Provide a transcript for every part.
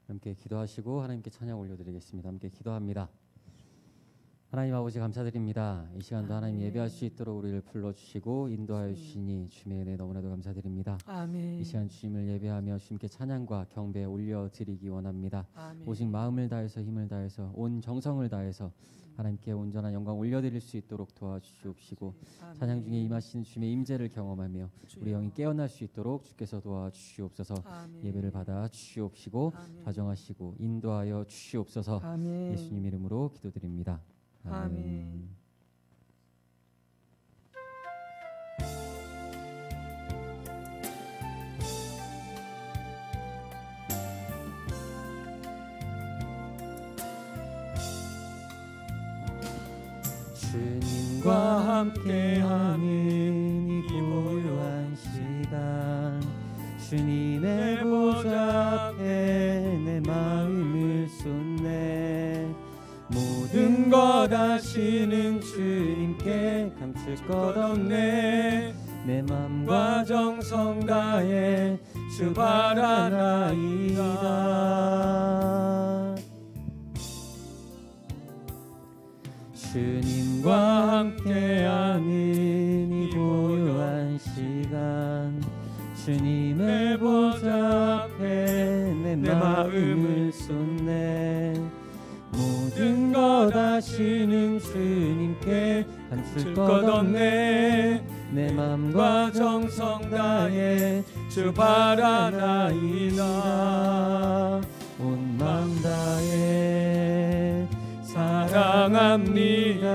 함께 기도하시고 하나님께 찬양 올려드리겠습니다. 함께 기도합니다. 하나님 아버지 감사드립니다. 이 시간도 하나님 예배할 수 있도록 우리를 불러주시고 인도하여 주시니 주님의 은혜 너무나도 감사드립니다. 아멘. 이 시간 주님을 예배하며 주님께 찬양과 경배 올려드리기 원합니다. 아멘. 오직 마음을 다해서 힘을 다해서 온 정성을 다해서 하나님께 온전한 영광 올려드릴 수 있도록 도와주시옵시고 아멘. 찬양 중에 임하시는 주님의 임재를 경험하며 우리 영이 깨어날 수 있도록 주께서 도와주시옵소서. 아멘. 예배를 받아 주시옵시고 아멘. 가정하시고 인도하여 주시옵소서. 아멘. 예수님 이름으로 기도드립니다. 아멘. 주님과 함께하는 이 고요한 시간 주님의 보좌 앞에 내 마음을 쏟네. 모든 것 아시는 주님께 감출 것 없네. 내 맘과 정성 다해 주 바라나이다. 주님과 함께하는 이 고요한 시간 주님의 보좌 앞에 내 마음을 쏟네. 모든 것 아시는 주님께 감출 것 없네. 내 맘과 정성 다해 주 바라나이다. 온 맘 다해 사랑합니다.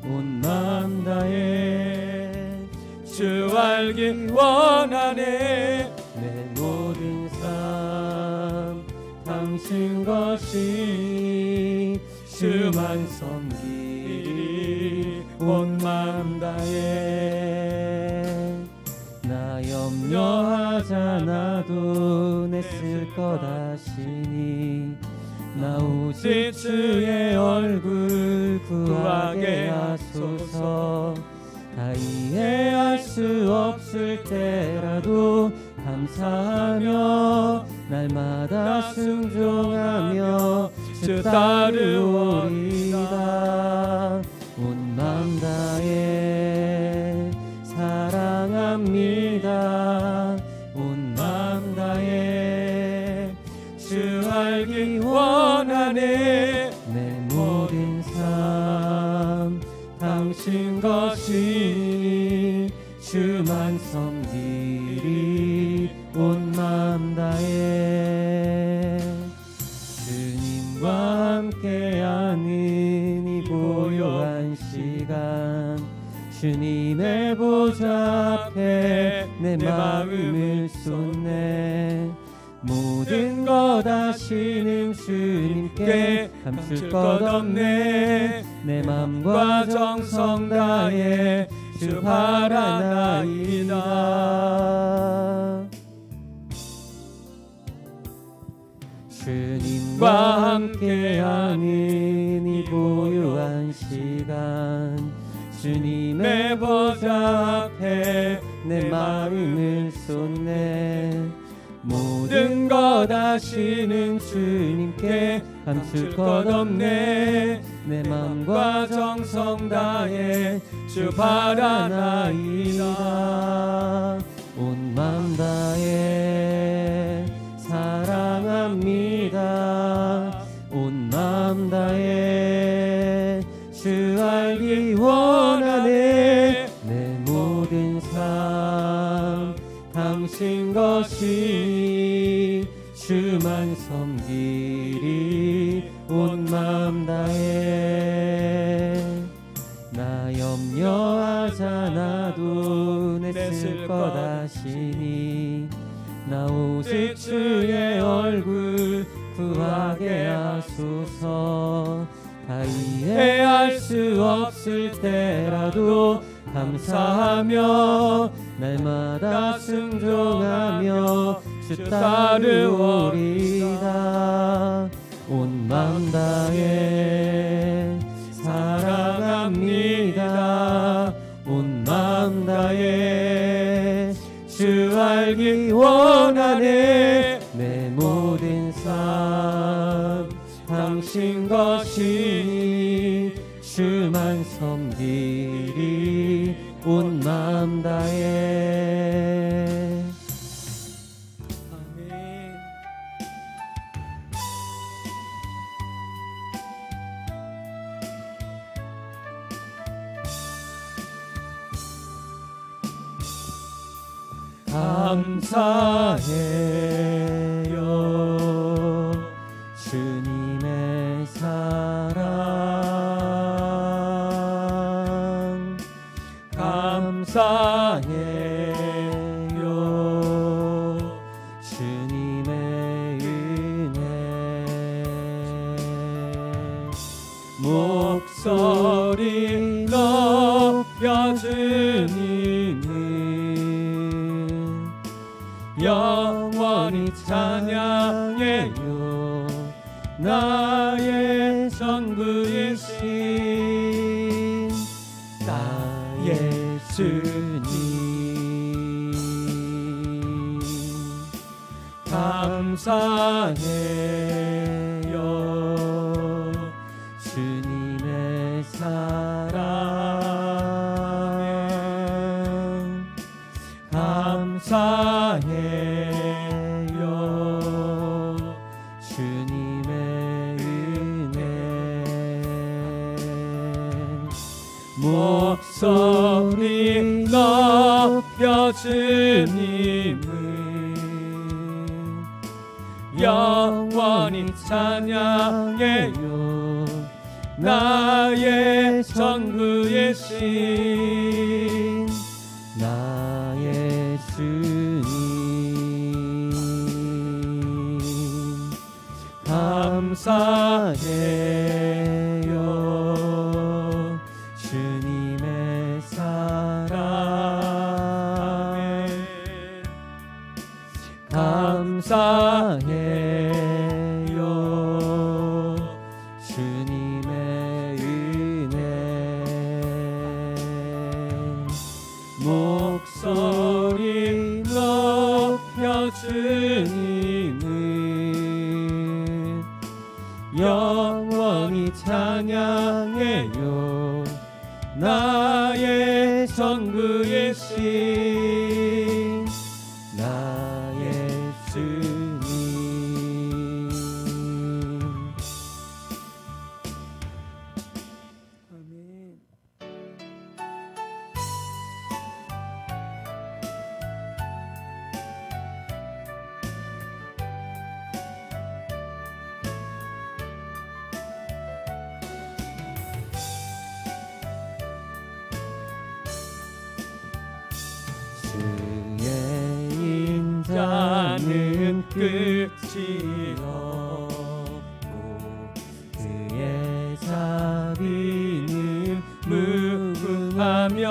온 맘 다해 주 알기 원하네. 내 모든 삶 당신 것이 주만 섬기리. 온 맘 다해 나 염려하잖아도 내 쓸 것 아시니. 나 오직 주의 얼굴 구하게 하소서. 다 이해할 수 없을 때라도 감사하며 날마다 순종하며 주 따르오리다. 온 맘 다해 사랑합니다. 온 맘 다해 주 알기 원하네. 내 모든 삶 당신 것이 주만 섬기리. 온 맘 다해 주님과 함께하는 이 고요한 시간 주님의 보좌 앞에 내 마음을 쏟네. 모든 것 아시는 주님께 감출 것 없네. 내 맘과 정성 다해 주 바라나이다. 주님과 함께하는 이 고요한 시간 주님의 보좌 앞에 내 마음을 쏟네. 모든 것 아시는 주님께 감출 것 없네. 내 맘과 정성 다해 주 바라나이다. 온 맘 다해 사랑합니다. 온 맘 다해 주 알기 원하네. 내 모든 삶 당신 것이 주만 섬기리. 온 맘 다해 나 염려하잖아도 내 쓸 것 아시니. 나 오직 주의 얼굴 구하게 하소서. 다 이해할 수 없을 때라도 감사하며 날마다 순종하며 주 따르오리다. 온 맘 다해 사랑합니다. 온 맘 다해 주 알기 원하네. 내 모든 삶 섬기리 온 마음 다해. 감사해요 주님의 사랑. 감사해요 주님의 은혜. 목소리 높여 주님을 영원히 찬양해요. 나의 전부이신 나의 주님. 감사해요 주님의 사랑. 감사해요 주님의 은혜. 목소리 높여 주님을 영원히 찬양해요. 나의 전부이신 나의 주님. 감사해요 주님의 사랑. 감사해요 주님의 은혜. 목소리 높여 주님을 영원히 찬양해요. 나의 전부이신 나의 주님. 아멘. 주의 인자는 끝이 없고 그의 자비는 무궁하며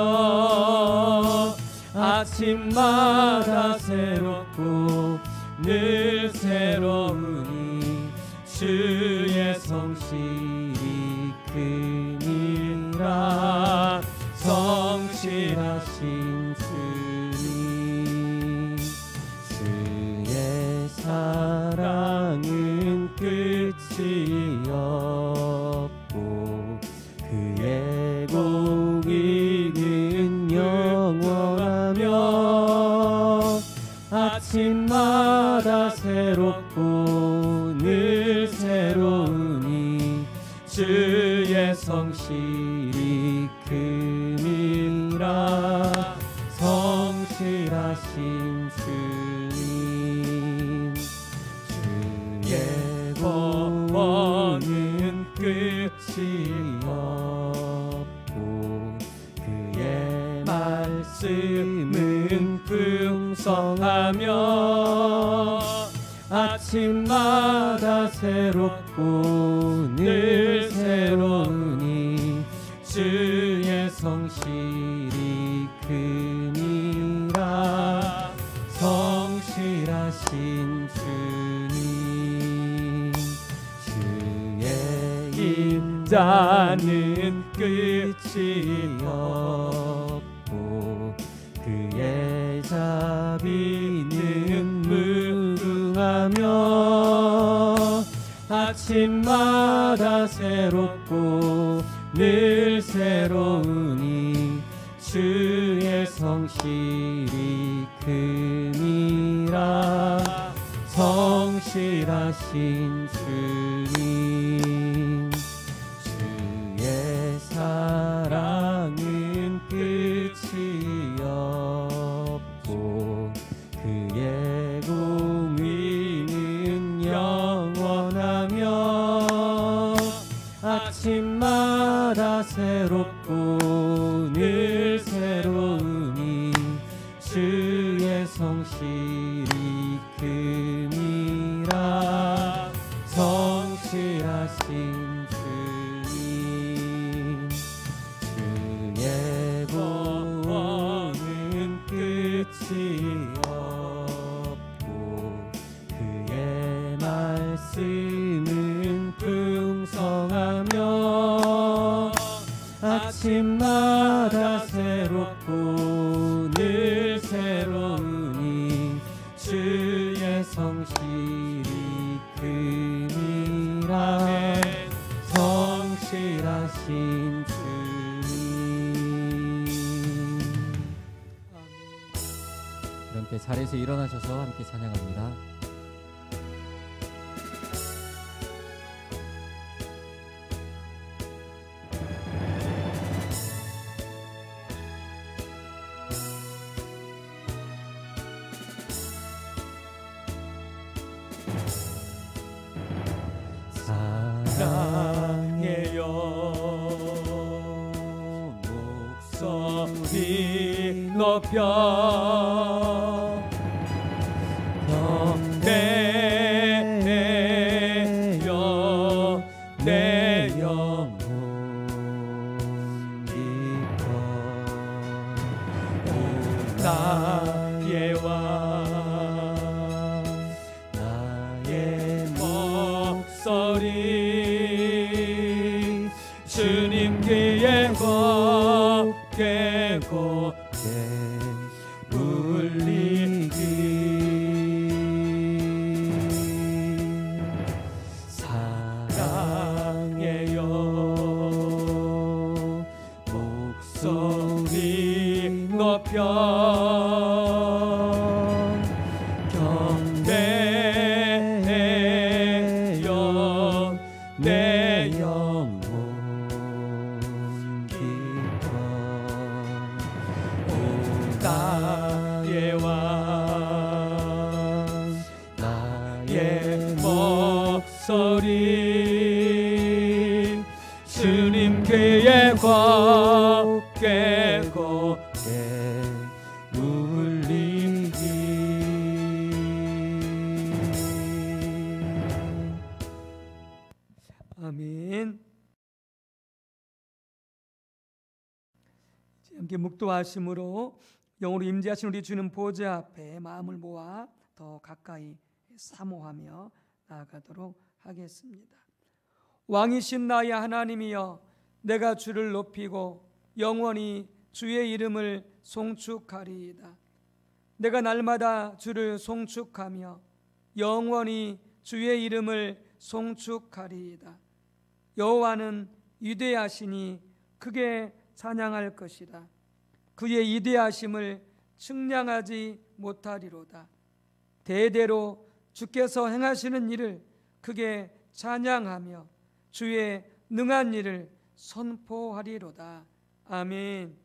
아침마다 새롭고 늘 새로우니 주의 성실이 크니라. 성실하신 주님 주의 사랑은 끝이 없고 그의 공의는 영원하며 아침마다 새롭고 늘 새로우니 주의 성실이 크니라. 성실하신 주님 주의 구원은 끝이 없고 그의 말씀은 풍성하며 아침마다 새롭고 늘 새로우니 주의 성실이 크니라. 성실하신 주님 주의 인자는 끝이 없고 그의 자비는 무궁하며 아침마다 새롭고 늘 새로운 새로우니 주의 성실이 큼이라. 성실하신 주님, 주의 사랑은 끝이 없고 그의 공의는 영원하며 아침마다 새롭고 늘 새로우니 주의 성실이 큼이라. 성실하신 주님, 주의 보호는 끝이 없고 그의 말씀은 풍성하며 아침마다 새롭고 늘 새로우니 주의 성실이 큼이라. 성실하신 주님. 함께 자리에서 일어나셔서 함께 찬양합니다. 사랑해요 목소리 높여 경배해요 내 영혼 깊어. 오 나의 왕 나의 목소리 주님 귀에 곱게 곱게 울리기. 사랑해요 목소리 높여 경배해요 내 영혼 깊어. 오 나의 왕 나의 목소리 주님 귀에 곱게 곱게 울리기. 아멘. 함께 묵도하심으로 영으로 임재하신 우리 주는 보좌 앞에 마음을 모아 더 가까이 사모하며 나아가도록 하겠습니다. 왕이신 나의 하나님이여, 내가 주를 높이고 영원히 주의 이름을 송축하리이다. 내가 날마다 주를 송축하며 영원히 주의 이름을 송축하리이다. 여호와는 위대하시니 크게 찬양할 것이다. 그의 위대하심을 측량하지 못하리로다. 대대로 주께서 행하시는 일을 크게 찬양하며 주의 능한 일을 선포하리로다. 아멘.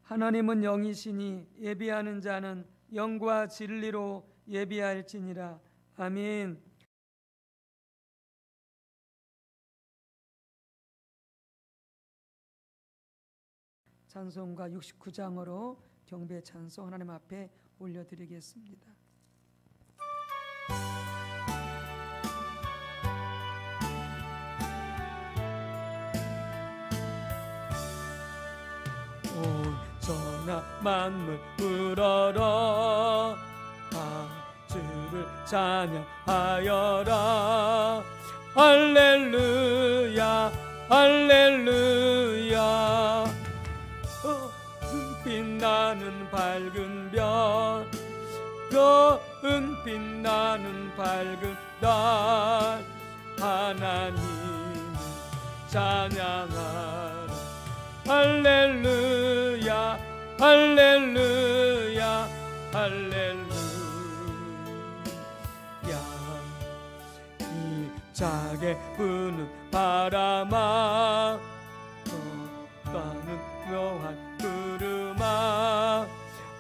하나님은 영이시니 예비하는 자는 영과 진리로 예비할지니라. 아멘. 찬송가 69장으로 경배 찬송 하나님 앞에 올려드리겠습니다. 오 천하 만물 울어라. 주를 찬양하여라. 할렐루야 할렐루야. 빛나는 밝은 별, 빛나는 밝은 달, 하나님 찬양하라. 할렐루야 할렐루야 할렐루야. 힘차게 부는 바람아, 떠가는 묘한 구름아,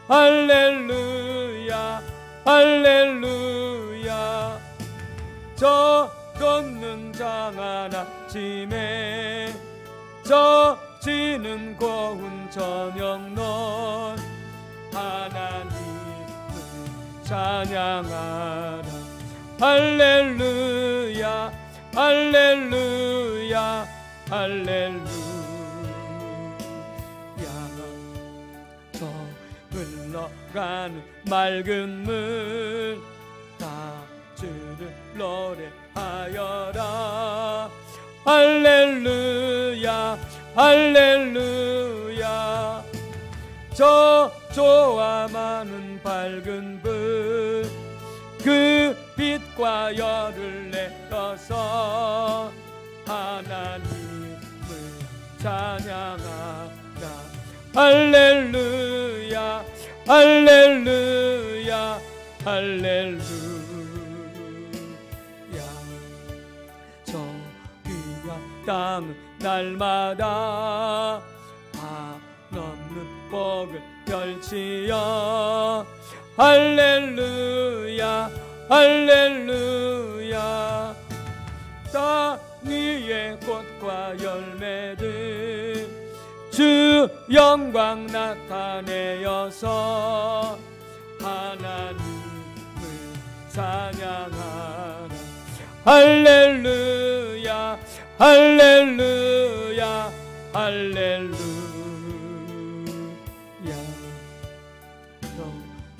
할렐루야 할렐루야. 저 걷는 장한 아침에, 저 지는 고운 저녁넌 하나님을 찬양하라. 할렐루야 할렐루야 할렐루야. 저 흘러가는 맑은 물, 다 주를 노래하여라. 할렐루야 할렐루야. 저 조화 많은 밝은 불, 그 빛과 열을 내어서 하나님을 찬양하라. 할렐루야 할렐루야 할렐루야. 저 위와 땅 날마다 한없는 복을 펼치어 할렐루야 할렐루야. 땅 위에 꽃과 열매들 주 영광 나타내어서 하나님을 찬양하라. 할렐루야 할렐루야 할렐루야.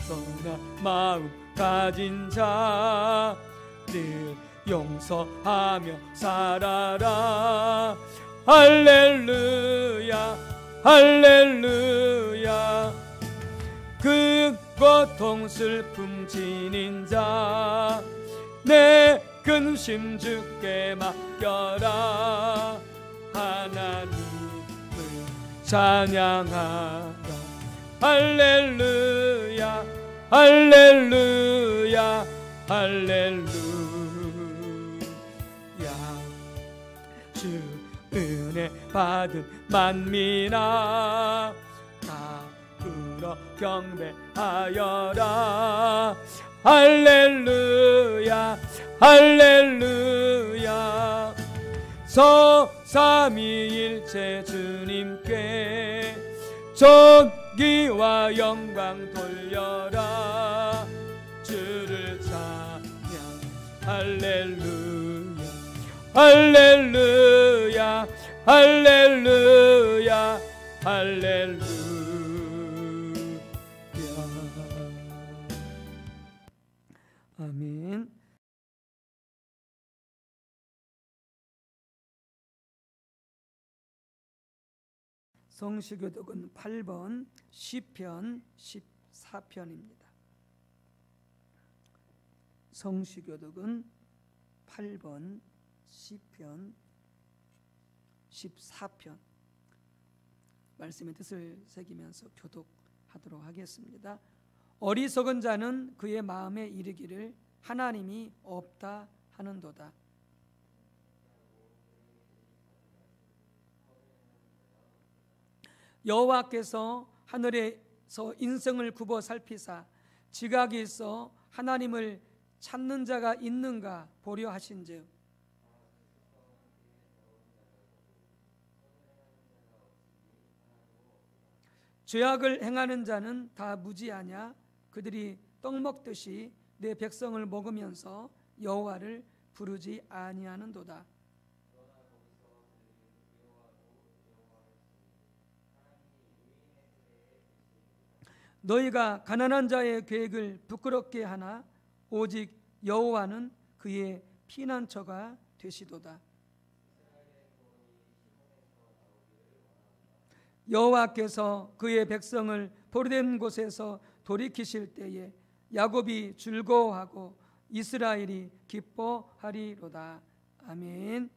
너나 마음 가진 자 늘 용서하며 살아라. 할렐루야 할렐루야. 그 고통 슬픔 지닌 자 내 근심 주께 맡겨라. 하나님을 찬양하라. 할렐루야 할렐루야 할렐루야. 주 은혜 받은 만민아, 다 불어 경배하여라. 할렐루야 할렐루야. 삼위일체 주님께 존귀와 영광 돌려라. 주를 찬양 할렐루야 할렐루야 할렐루야 할렐루야. 아멘. 성시교독은 8번 시편 14편입니다. 성시교독은 8번 시편 14편 말씀의 뜻을 새기면서 교독하도록 하겠습니다. 어리석은 자는 그의 마음에 이르기를 하나님이 없다 하는도다. 여호와께서 하늘에서 인성을 굽어 살피사 지각이 있어 하나님을 찾는 자가 있는가 보려 하신즉 죄악을 행하는 자는 다 무지하냐. 그들이 떡 먹듯이 내 백성을 먹으면서 여호와를 부르지 아니하는도다. 너희가 가난한 자의 계획을 부끄럽게 하나 오직 여호와는 그의 피난처가 되시도다. 여호와께서 그의 백성을 포로된 곳에서 돌이키실 때에 야곱이 즐거워하고 이스라엘이 기뻐하리로다. 아멘.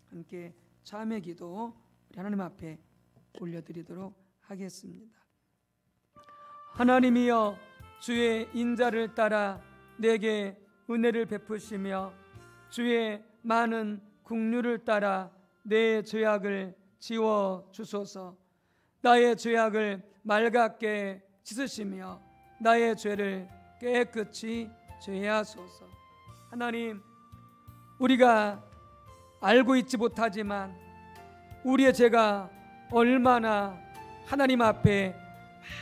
함께 참회 기도 우리 하나님 앞에 올려드리도록 하겠습니다. 하나님이여, 주의 인자를 따라 내게 은혜를 베푸시며 주의 많은 긍휼을 따라 내 죄악을 지워 주소서. 나의 죄악을 맑게 씻으시며 나의 죄를 깨끗이 제하소서. 하나님, 우리가 알고 있지 못하지만 우리의 죄가 얼마나 하나님 앞에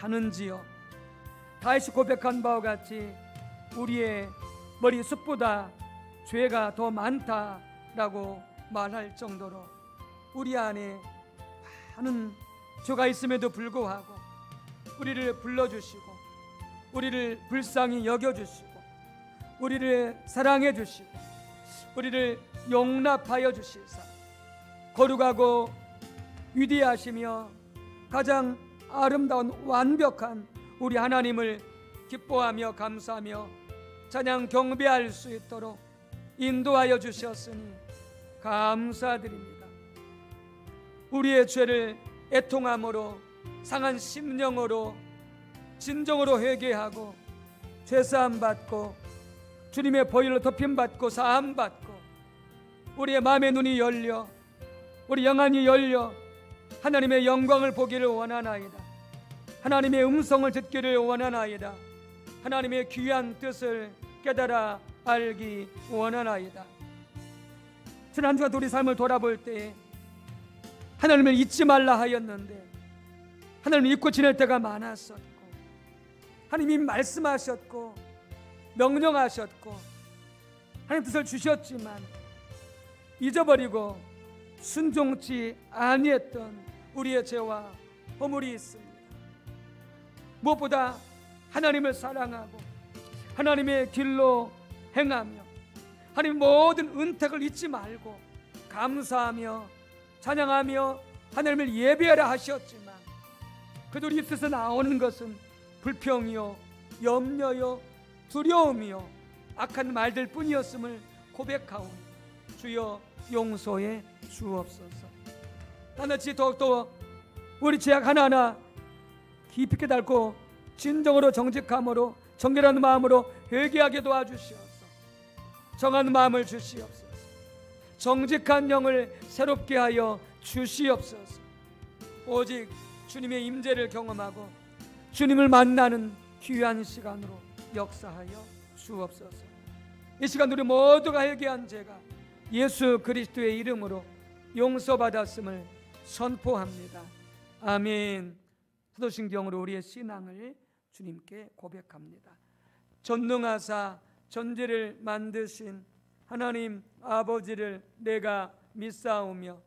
많은지요. 다윗이 고백한 바와 같이 우리의 머리숱보다 죄가 더 많다라고 말할 정도로 우리 안에 많은 죄가 있음에도 불구하고 우리를 불러주시고 우리를 불쌍히 여겨주시고 우리를 사랑해 주시고 우리를 용납하여 주시사 거룩하고 위대하시며 가장 아름다운 완벽한 우리 하나님을 기뻐하며 감사하며 찬양 경배할 수 있도록 인도하여 주셨으니 감사드립니다. 우리의 죄를 애통함으로 상한 심령으로 진정으로 회개하고 죄사함 받고 주님의 보혈로 덮임 받고 사함 받고 우리의 마음의 눈이 열려 우리 영안이 열려 하나님의 영광을 보기를 원하나이다. 하나님의 음성을 듣기를 원하나이다. 하나님의 귀한 뜻을 깨달아 알기 원하나이다. 지난 한 주간 우리 삶을 돌아볼 때에 하나님을 잊지 말라 하였는데 하나님을 잊고 지낼 때가 많았었고 하나님이 말씀하셨고 명령하셨고 하나님 뜻을 주셨지만 잊어버리고 순종치 아니했던 우리의 죄와 허물이 있습니다. 무엇보다 하나님을 사랑하고 하나님의 길로 행하며 하나님 모든 은택을 잊지 말고 감사하며 찬양하며 하나님을 예배하라 하셨지만 그들 우리 입에서 나오는 것은 불평이요 염려요 두려움이요 악한 말들 뿐이었음을 고백하오니 주여 용서해 주옵소서. 하나같이 더욱더 우리 죄악 하나하나 깊이 깨닫고 진정으로 정직함으로 정결한 마음으로 회개하게 도와주시옵소서. 정한 마음을 주시옵소서. 정직한 영을 새롭게 하여 주시옵소서. 오직 주님의 임재를 경험하고 주님을 만나는 귀한 시간으로 역사하여 주옵소서. 이 시간 우리 모두가 회개한 죄가 예수 그리스도의 이름으로 용서받았음을 선포합니다. 아멘. 사도신경으로 우리의 신앙을 주님께 고백합니다. 전능하사 전지를 만드신 하나님 아버지를 내가 믿사오며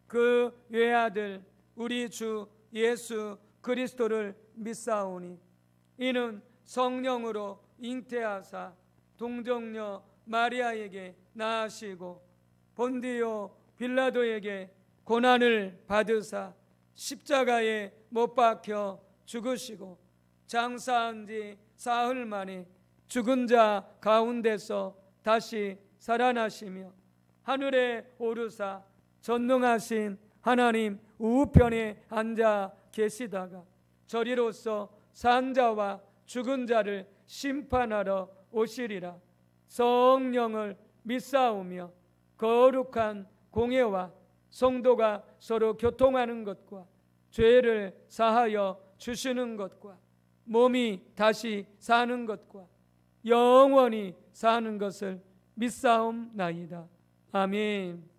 그 외아들 우리 주 예수 그리스도를 믿사오니 이는 성령으로 잉태하사 동정녀 마리아에게 낳으시고 본디오 빌라도에게 고난을 받으사 십자가에 못 박혀 죽으시고 장사한 지 사흘 만에 죽은 자 가운데서 다시 살아나시며 하늘에 오르사 전능하신 하나님 우편에 앉아 계시다가 저리로서 산 자와 죽은 자를 심판하러 오시리라. 성령을 믿사오며 거룩한 공예와 성도가 서로 교통하는 것과 죄를 사하여 주시는 것과 몸이 다시 사는 것과 영원히 사는 것을 믿사옵나이다. 아멘.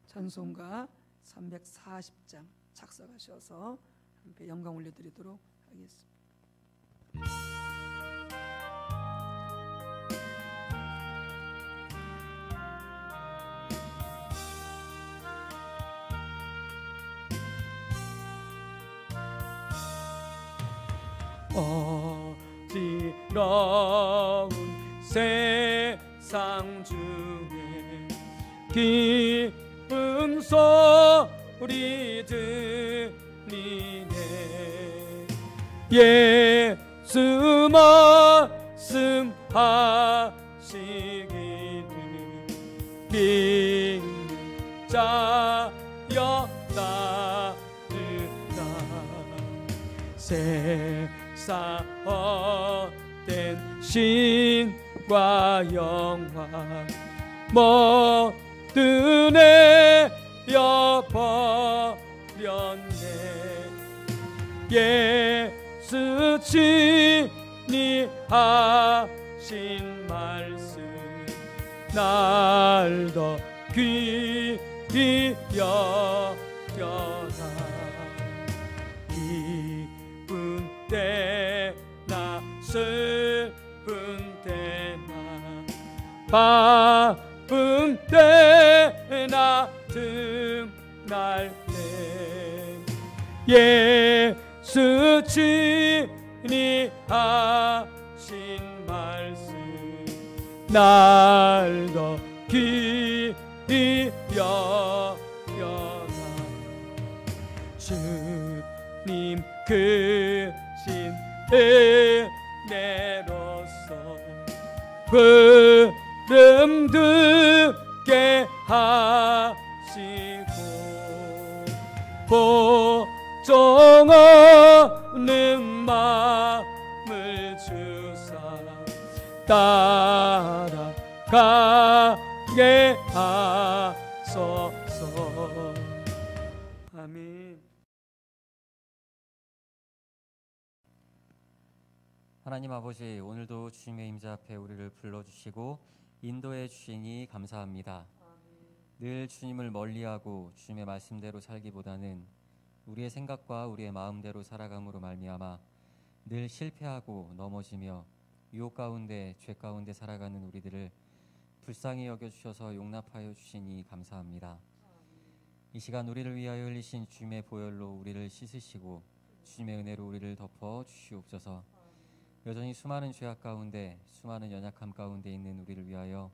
찬송가 340장 작성하셔서 함께 영광 올려드리도록 하겠습니다. 어지러운 세상 중에 기쁜 소리 들리네. 예수 말씀하시기를 믿는 자여 따르라. 세상 헛된 신과 영광 모두 내어버렸네. 예수 친히 하신 말씀 날 더 귀히 여겨라. 기쁜 때나 슬픈 때나 바쁜 때나 틈날 때 예수 친히 하신 말씀 날 더 귀히 여겨라. 주님 크신 은혜로서 구름 듣게 하시고 보정 없는 마음을 주사 따라가게 하소서. 아멘. 하나님 아버지, 오늘도 주님의 임재 앞에 우리를 불러주시고 인도해 주시니 감사합니다. 늘 주님을 멀리하고 주님의 말씀대로 살기보다는 우리의 생각과 우리의 마음대로 살아감으로 말미암아 늘 실패하고 넘어지며 유혹 가운데 죄 가운데 살아가는 우리들을 불쌍히 여겨주셔서 용납하여 주시니 감사합니다. 이 시간 우리를 위하여 흘리신 주님의 보혈로 우리를 씻으시고 주님의 은혜로 우리를 덮어 주시옵소서. 여전히 수많은 죄악 가운데 수많은 연약함 가운데 있는 우리를 위하여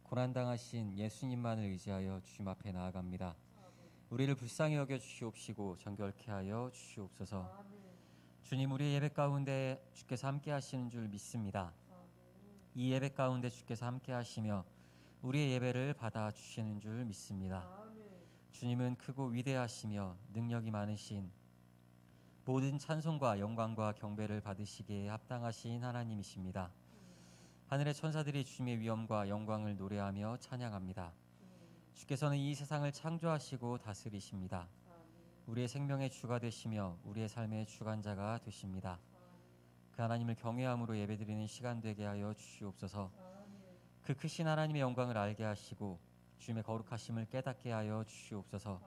고난당하신 예수님만을 의지하여 주님 앞에 나아갑니다. 우리를 불쌍히 여겨 주시옵시고 정결케 하여 주시옵소서. 주님, 우리의 예배 가운데 주께서 함께 하시는 줄 믿습니다. 이 예배 가운데 주께서 함께 하시며 우리의 예배를 받아 주시는 줄 믿습니다. 주님은 크고 위대하시며 능력이 많으신 모든 찬송과 영광과 경배를 받으시기에 합당하신 하나님이십니다. 하늘의 천사들이 주님의 위엄과 영광을 노래하며 찬양합니다. 주께서는 이 세상을 창조하시고 다스리십니다. 우리의 생명의 주가 되시며 우리의 삶의 주관자가 되십니다. 그 하나님을 경외함으로 예배드리는 시간 되게 하여 주시옵소서. 그 크신 하나님의 영광을 알게 하시고 주님의 거룩하심을 깨닫게 하여 주시옵소서.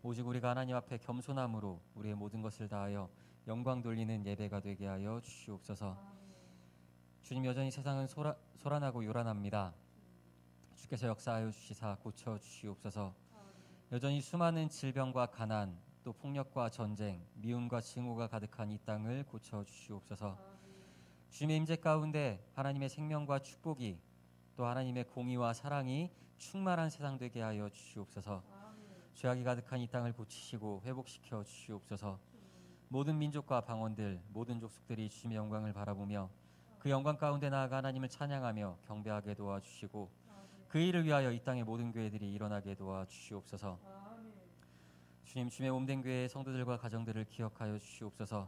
오직 우리가 하나님 앞에 겸손함으로 우리의 모든 것을 다하여 영광 돌리는 예배가 되게 하여 주시옵소서. 주님, 여전히 세상은 소란하고 요란합니다. 주께서 역사하여 주시사 고쳐 주시옵소서. 여전히 수많은 질병과 가난, 또 폭력과 전쟁, 미움과 증오가 가득한 이 땅을 고쳐 주시옵소서. 주님의 임재 가운데 하나님의 생명과 축복이, 또 하나님의 공의와 사랑이 충만한 세상 되게 하여 주시옵소서. 죄악이 가득한 이 땅을 고치시고 회복시켜 주시옵소서. 모든 민족과 방언들, 모든 족속들이 주님의 영광을 바라보며 그 영광 가운데 나아가 하나님을 찬양하며 경배하게 도와주시고 그 일을 위하여 이 땅의 모든 교회들이 일어나게 도와주시옵소서. 주님, 주님의 몸된 교회의 성도들과 가정들을 기억하여 주시옵소서.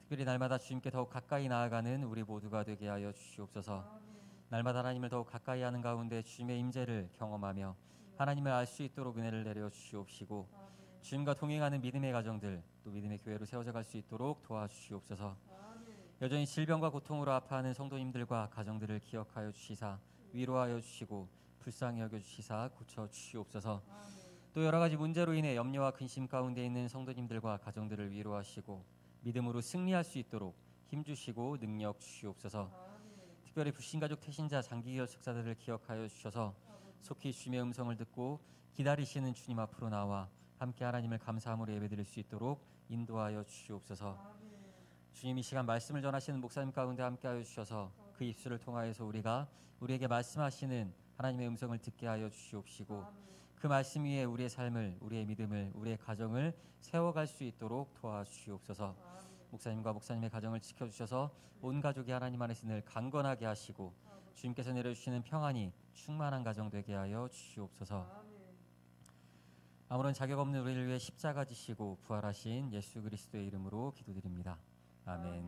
특별히 날마다 주님께 더욱 가까이 나아가는 우리 모두가 되게 하여 주시옵소서. 날마다 하나님을 더욱 가까이 하는 가운데 주님의 임재를 경험하며 하나님을 알 수 있도록 은혜를 내려 주시옵시고 주님과 동행하는 믿음의 가정들, 또 믿음의 교회로 세워져 갈 수 있도록 도와주시옵소서. 여전히 질병과 고통으로 아파하는 성도님들과 가정들을 기억하여 주시사 위로하여 주시고 불쌍히 여겨 주시사 고쳐 주시옵소서. 또 여러 가지 문제로 인해 염려와 근심 가운데 있는 성도님들과 가정들을 위로하시고 믿음으로 승리할 수 있도록 힘주시고 능력 주시옵소서. 특별히 불신가족 태신자 장기결 식사들을 기억하여 주셔서 속히 주님의 음성을 듣고 기다리시는 주님 앞으로 나와 함께 하나님을 감사함으로 예배드릴 수 있도록 인도하여 주시옵소서. 주님 이 시간 말씀을 전하시는 목사님 가운데 함께하여 주셔서 그 입술을 통하여서 우리가 우리에게 말씀하시는 하나님의 음성을 듣게 하여 주시옵시고 그 말씀 위에 우리의 삶을, 우리의 믿음을, 우리의 가정을 세워갈 수 있도록 도와주시옵소서. 목사님과 목사님의 가정을 지켜주셔서 온 가족이 하나님 안에서 늘 강건하게 하시고 주님께서 내려주시는 평안이 충만한 가정 되게 하여 주시옵소서. 아무런 자격 없는 우리를 위해 십자가 지시고 부활하신 예수 그리스도의 이름으로 기도드립니다. 아멘.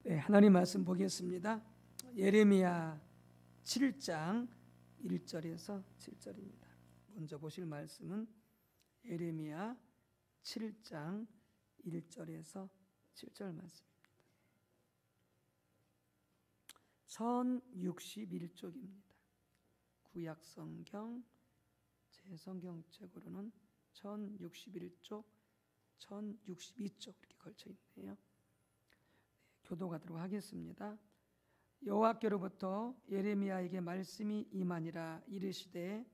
네, 하나님 말씀 보겠습니다. 예레미야 7장 1절에서 7절입니다. 먼저 보실 말씀은 예레미야 7장 1절에서 7절 말씀입니다. 1061쪽입니다. 구약 성경 제 성경책으로는 1061쪽, 1062쪽 이렇게 걸쳐 있네요. 교도하도록 하겠습니다. 여호와께로부터 예레미야에게 말씀이 임하니라. 이르시되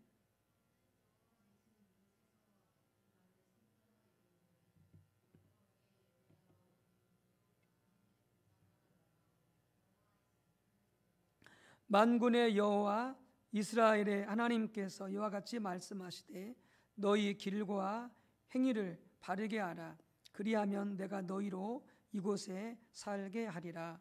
만군의 여호와 이스라엘의 하나님께서 이와 같이 말씀하시되 너희 길과 행위를 바르게 하라. 그리하면 내가 너희로 이곳에 살게 하리라.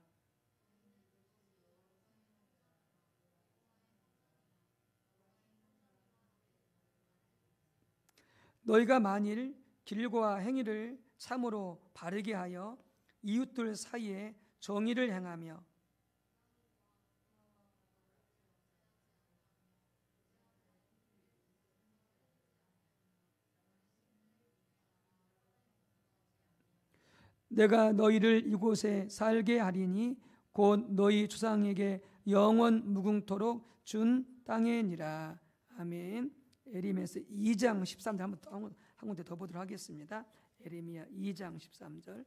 너희가 만일 길과 행위를 참으로 바르게 하여 이웃들 사이에 정의를 행하며 내가 너희를 이곳에 살게 하리니 곧 너희 조상에게 영원 무궁토록 준 땅이니라. 아멘. 에레미야서 2장 13절 한 군데 더 보도록 하겠습니다. 에레미야 2장 13절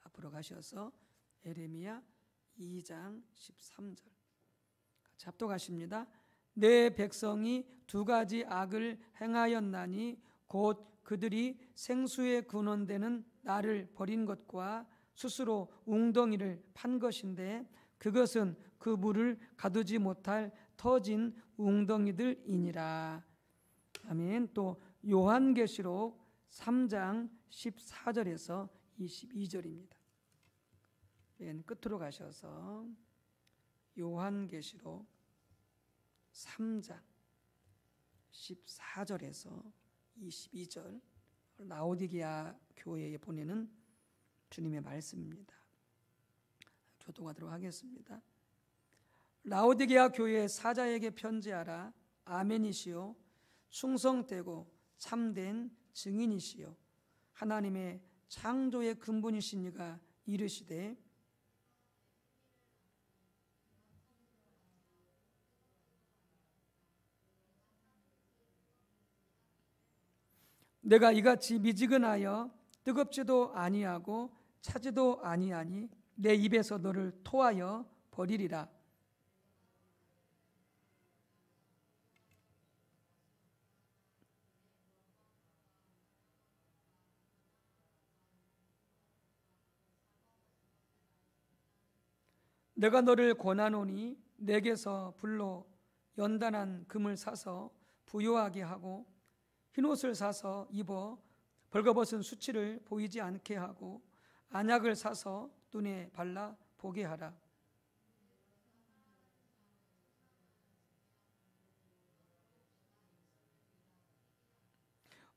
앞으로 가셔서 에레미야 2장 13절 같이 합독하십니다. 내 백성이 두 가지 악을 행하였나니 곧 그들이 생수에 근원되는 나를 버린 것과 스스로 웅덩이를 판 것인데 그것은 그 물을 가두지 못할 터진 웅덩이들이니라. 아멘. 또 요한계시록 3장 14절에서 22절입니다. 맨 끝으로 가셔서 요한계시록 3장 14절에서 22절 라오디게아 교회에 보내는 주님의 말씀입니다. 교독하도록 하겠습니다. 라오디게아 교회 사자에게 편지하라. 아멘이시요 충성되고 참된 증인이시요 하나님의 창조의 근본이신 이가 이르시되 내가 이같이 미지근하여 뜨겁지도 아니하고 차지도 아니하니 내 입에서 너를 토하여 버리리라. 내가 너를 권하노니 내게서 불로 연단한 금을 사서 부요하게 하고 흰옷을 사서 입어 벌거벗은 수치를 보이지 않게 하고 안약을 사서 눈에 발라 보게 하라.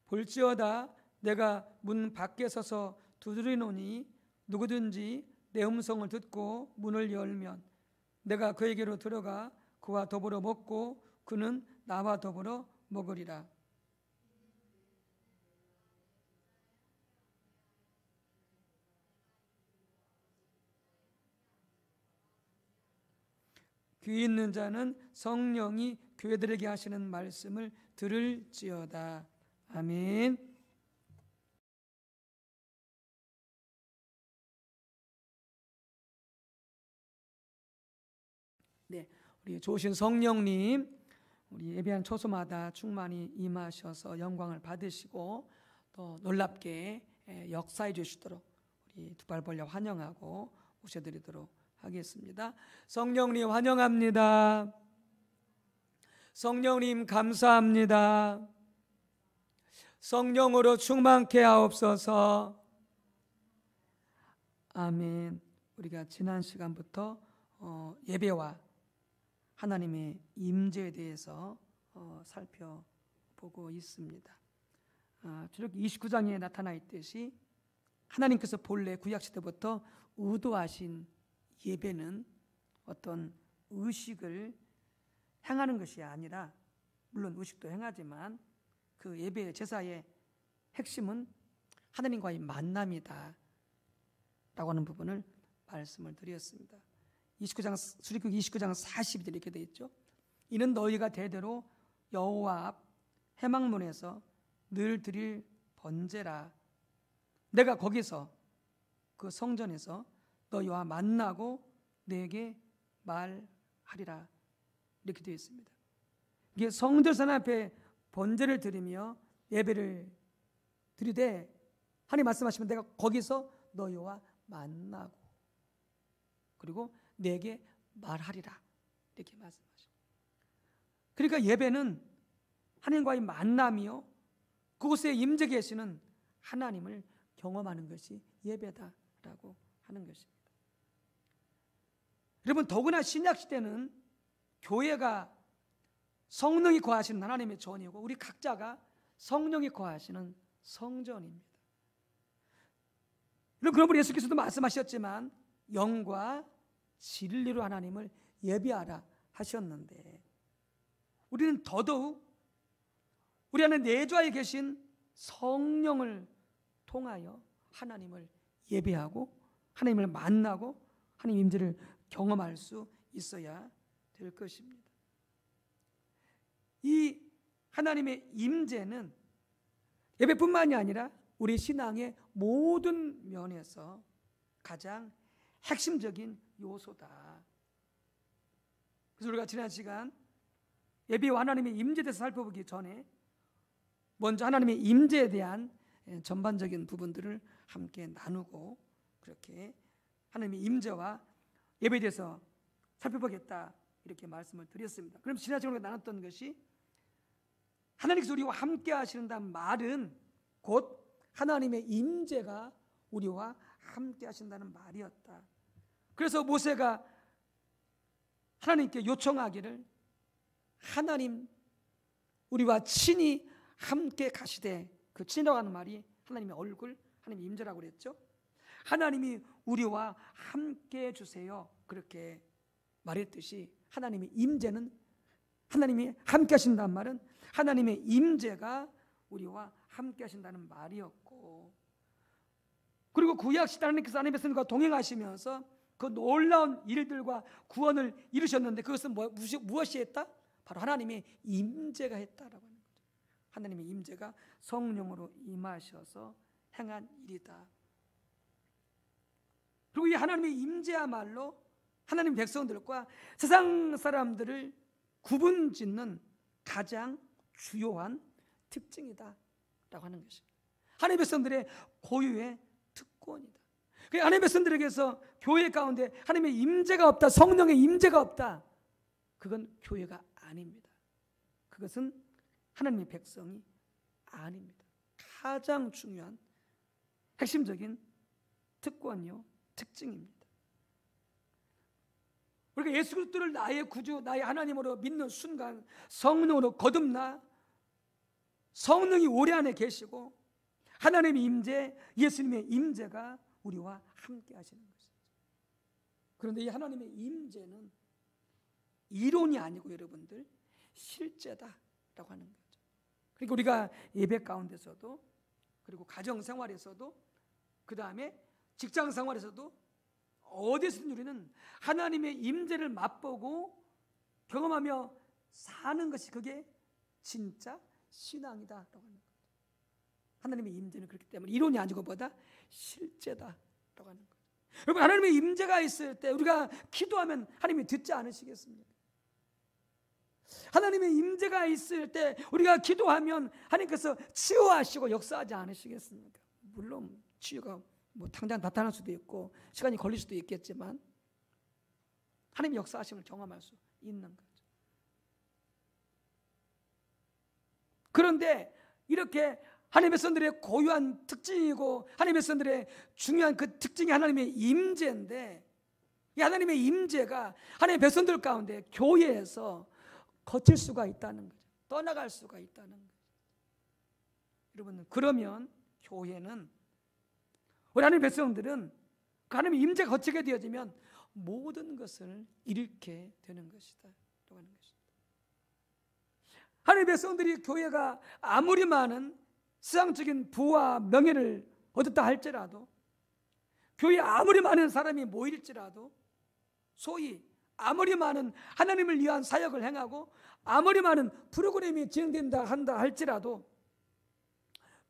볼지어다 내가 문 밖에 서서 두드리노니 누구든지 내 음성을 듣고 문을 열면 내가 그에게로 들어가 그와 더불어 먹고 그는 나와 더불어 먹으리라. 귀 있는 자는 성령이 교회들에게 하시는 말씀을 들을지어다. 아멘. 네, 우리 좋으신 성령님, 우리 예배한 초소마다 충만히 임하셔서 영광을 받으시고 또 놀랍게 역사해 주시도록 우리 두 발 벌려 환영하고 모셔드리도록 하겠습니다. 성령님 환영합니다. 성령님 감사합니다. 성령으로 충만케 하옵소서. 아멘. 우리가 지난 시간부터 예배와 하나님의 임재에 대해서 살펴보고 있습니다. 출애굽기 29장에 나타나 있듯이 하나님께서 본래 구약시대부터 의도하신 예배는 어떤 의식을 행하는 것이 아니라, 물론 의식도 행하지만 그 예배 제사의 핵심은 하나님과의 만남이다 라고 하는 부분을 말씀을 드렸습니다. 출애굽기 29장 40절 이렇게 되어 있죠. 이는 너희가 대대로 여호와 앞 회막문에서 늘 드릴 번제라. 내가 거기서 그 성전에서 너희와 만나고 내게 말하리라. 이렇게 되어 있습니다. 이게 성전산 앞에 번제를 드리며 예배를 드리되 하나님 말씀하시면 내가 거기서 너희와 만나고 그리고 내게 말하리라 이렇게 말씀하십니다. 그러니까 예배는 하나님과의 만남이요, 그곳에 임재 계시는 하나님을 경험하는 것이 예배다라고 하는 것입니다. 여러분, 더구나 신약시대는 교회가 성령이 거하시는 하나님의 전이고 우리 각자가 성령이 거하시는 성전입니다. 그러므로 예수께서도 말씀하셨지만 영과 진리로 하나님을 예배하라 하셨는데, 우리는 더더욱 우리 안에 내주하에 계신 성령을 통하여 하나님을 예배하고 하나님을 만나고 하나님 임재를 경험할 수 있어야 될 것입니다. 이 하나님의 임재는 예배뿐만이 아니라 우리 신앙의 모든 면에서 가장 핵심적인 요소다. 그래서 우리가 지난 시간 예배와 하나님의 임재에 대해서 살펴보기 전에 먼저 하나님의 임재에 대한 전반적인 부분들을 함께 나누고 그렇게 하나님의 임재와 예배에 대해서 살펴보겠다 이렇게 말씀을 드렸습니다. 그럼 지난 시간에 나눴던 것이 하나님께서 우리와 함께 하신다는 말은 곧 하나님의 임재가 우리와 함께 하신다는 말이었다. 그래서 모세가 하나님께 요청하기를 하나님 우리와 친히 함께 가시되, 그 친이라고 하는 말이 하나님의 얼굴, 하나님의 임재라고 그랬죠. 하나님이 우리와 함께 해주세요 그렇게 말했듯이 하나님의 임재는, 하나님이 함께 하신다는 말은 하나님의 임재가 우리와 함께 하신다는 말이었고, 그리고 구약시대 하나님께서 하나님의 백성들과 동행하시면서 그 놀라운 일들과 구원을 이루셨는데 그것은 무엇이 했다? 바로 하나님의 임재가 했다라고 하는 거죠. 하나님의 임재가 성령으로 임하셔서 행한 일이다. 그리고 이 하나님의 임재야말로 하나님 백성들과 세상 사람들을 구분짓는 가장 주요한 특징이다 라고 하는 것입니다. 하나님 백성들의 고유의 특권이다. 하나님 백성들에게서 교회 가운데 하나님의 임재가 없다, 성령의 임재가 없다, 그건 교회가 아닙니다. 그것은 하나님의 백성이 아닙니다. 가장 중요한 핵심적인 특권이요, 특징입니다. 우리가 예수 그리스도를 나의 구주, 나의 하나님으로 믿는 순간 성령으로 거듭나 성령이 우리 안에 계시고 하나님의 임재, 예수님의 임재가 우리와 함께 하시는 것이죠. 그런데 이 하나님의 임재는 이론이 아니고 여러분들 실제다라고 하는 거죠. 그러니까 우리가 예배 가운데서도, 그리고 가정 생활에서도, 그 다음에 직장 생활에서도 어디서든 우리는 하나님의 임재를 맛보고 경험하며 사는 것이 그게 진짜 신앙이다라고 하는 거죠. 하나님의 임재는 그렇기 때문에 이론이 아니고 보다 실제다라고 하는 거죠. 여러분, 하나님의 임재가 있을 때 우리가 기도하면 하나님이 듣지 않으시겠습니까? 하나님의 임재가 있을 때 우리가 기도하면 하나님께서 치유하시고 역사하지 않으시겠습니까? 물론 치유가 뭐 당장 나타날 수도 있고 시간이 걸릴 수도 있겠지만 하나님의 역사하심을 경험할 수 있는 거죠. 그런데 이렇게 하나님의 백성들의 고유한 특징이고 하나님의 백성들의 중요한 그 특징이 하나님의 임재인데, 이 하나님의 임재가 하나님의 백성들 가운데 교회에서 거칠 수가 있다는 거죠. 떠나갈 수가 있다는 거죠. 여러분, 그러면 교회는, 우리 하나님의 백성들은 그 하나님의 임재가 거치게 되어지면 모든 것을 잃게 되는 것이다. 하나님의 백성들이 교회가 아무리 많은 세상적인 부와 명예를 얻었다 할지라도, 교회에 아무리 많은 사람이 모일지라도, 소위 아무리 많은 하나님을 위한 사역을 행하고 아무리 많은 프로그램이 진행된다 한다 할지라도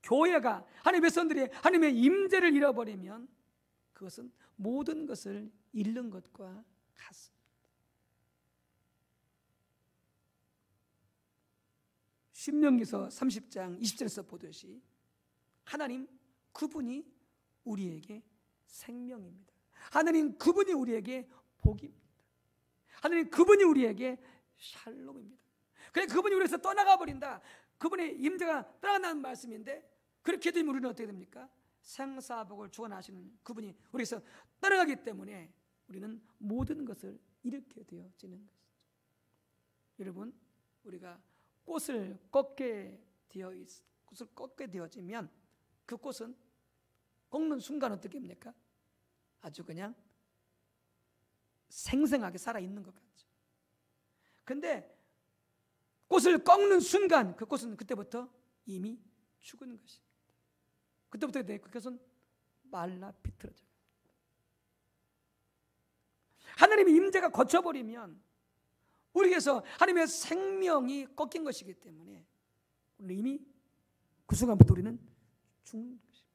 교회가 하나님의 백성들이 하나님의 임재를 잃어버리면 그것은 모든 것을 잃는 것과 같습니다. 신명기서 30장 20절에서 보듯이 하나님 그분이 우리에게 생명입니다. 하나님 그분이 우리에게 복입니다. 하나님 그분이 우리에게 샬롬입니다. 그래, 그분이 우리에서 떠나가 버린다, 그분의 임재가 떠나간다는 말씀인데, 그렇게 되면 우리는 어떻게 됩니까? 생사복을 주관하시는 그분이 우리에서 떠나가기 때문에 우리는 모든 것을 잃게 되어지는 것이죠. 여러분, 우리가 꽃을 꺾게 되어지면 그 꽃은 꺾는 순간 어떻게 됩니까? 아주 그냥 생생하게 살아있는 것 같죠. 근데 꽃을 꺾는 순간 그 꽃은 그때부터 이미 죽은 것입니다. 그때부터 그 꽃은 말라 비틀어져요. 하나님의 임재가 거쳐버리면 우리에게서 하나님의 생명이 꺾인 것이기 때문에 이미 그 순간부터 우리는 죽는 것입니다.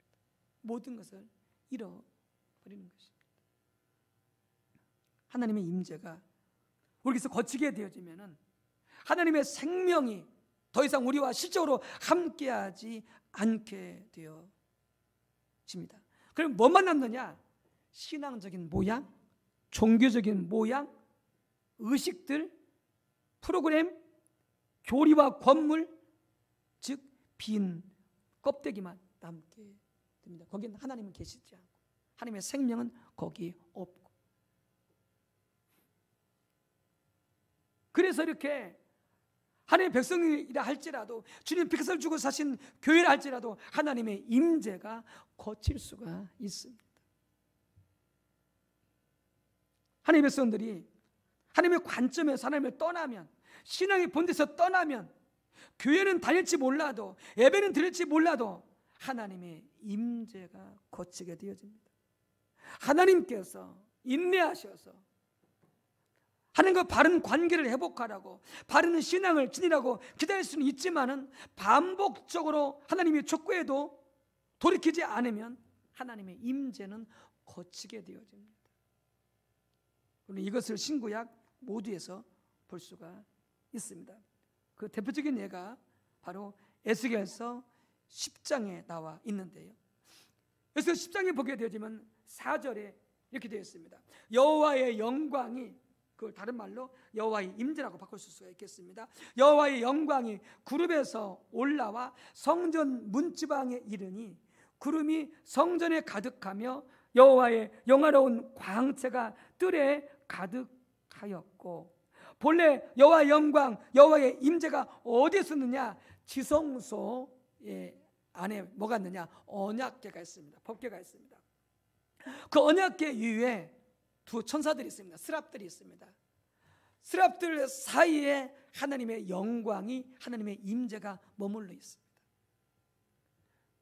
모든 것을 잃어버리는 것입니다. 하나님의 임재가 우리에게서 거치게 되어지면은 하나님의 생명이 더 이상 우리와 실적으로 함께하지 않게 되어집니다. 그럼 뭐만 남느냐? 신앙적인 모양, 종교적인 모양, 의식들, 프로그램, 교리와 권물, 즉 빈 껍데기만 남게 됩니다. 거기는 하나님은 계시지 않고 하나님의 생명은 거기 없고. 그래서 이렇게 하나님의 백성이라 할지라도, 주님 빛을 주고 사신 교회라 할지라도 하나님의 임재가 거칠 수가 있습니다. 하나님의 백성들이 하나님의 관점에서 하나님을 떠나면, 신앙의 본데서 떠나면, 교회는 다닐지 몰라도, 예배는 드릴지 몰라도 하나님의 임재가 거치게 되어집니다. 하나님께서 인내하셔서 하나님과 바른 관계를 회복하라고, 바른 신앙을 지니라고 기다릴 수는 있지만은 반복적으로 하나님이 촉구해도 돌이키지 않으면 하나님의 임재는 거치게 되어집니다. 우리는 이것을 신구약 모두에서 볼 수가 있습니다. 그 대표적인 예가 바로 에스겔서 10장에 나와 있는데요. 에스겔 10장에 보게 되어지면 4절에 이렇게 되어 있습니다. 여호와의 영광이, 그걸 다른 말로 여호와의 임재라고 바꿀 수가 있겠습니다. 여호와의 영광이 구름에서 올라와 성전 문지방에 이르니 구름이 성전에 가득하며 여호와의 영화로운 광채가 뜰에 가득하였고, 본래 여호와의 영광, 여호와의 임재가 어디에 있었느냐? 지성소의 안에 뭐가 있느냐? 언약궤가 있습니다. 법궤가 있습니다. 그 언약궤 위에 두 천사들이 있습니다. 스랍들이 있습니다. 스랍들 사이에 하나님의 영광이, 하나님의 임재가 머물러 있습니다.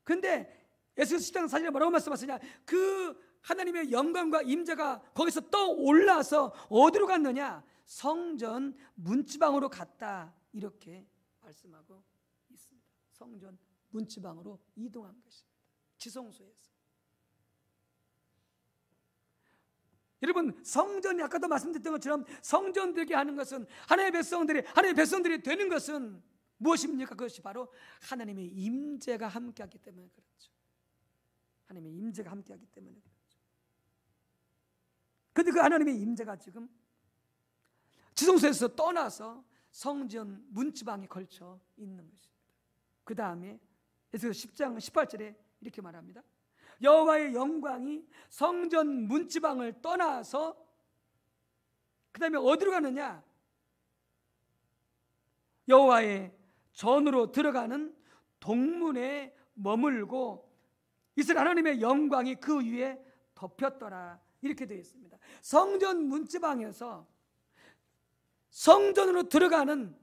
근데 에스겔 10장 4절에 뭐라고 말씀하시냐? 그 하나님의 영광과 임재가 거기서 떠올라서 어디로 갔느냐? 성전 문지방으로 갔다, 이렇게 말씀하고 있습니다. 성전 문지방으로 이동한 것입니다. 지성소에서. 여러분, 성전이 아까도 말씀드렸던 것처럼 성전 되게 하는 것은 하나님의 백성들이 되는 것은 무엇입니까? 그것이 바로 하나님의 임재가 함께하기 때문에 그렇죠. 하나님의 임재가 함께하기 때문에 그렇죠. 그런데 그 하나님의 임재가 지금 지성소에서 떠나서 성전 문지방에 걸쳐 있는 것입니다. 그 다음에 에스겔 10장 18절에 이렇게 말합니다. 여호와의 영광이 성전 문지방을 떠나서 그 다음에 어디로 가느냐? 여호와의 전으로 들어가는 동문에 머물고 이스라엘 하나님의 영광이 그 위에 덮였더라. 이렇게 되어 있습니다. 성전 문지방에서 성전으로 들어가는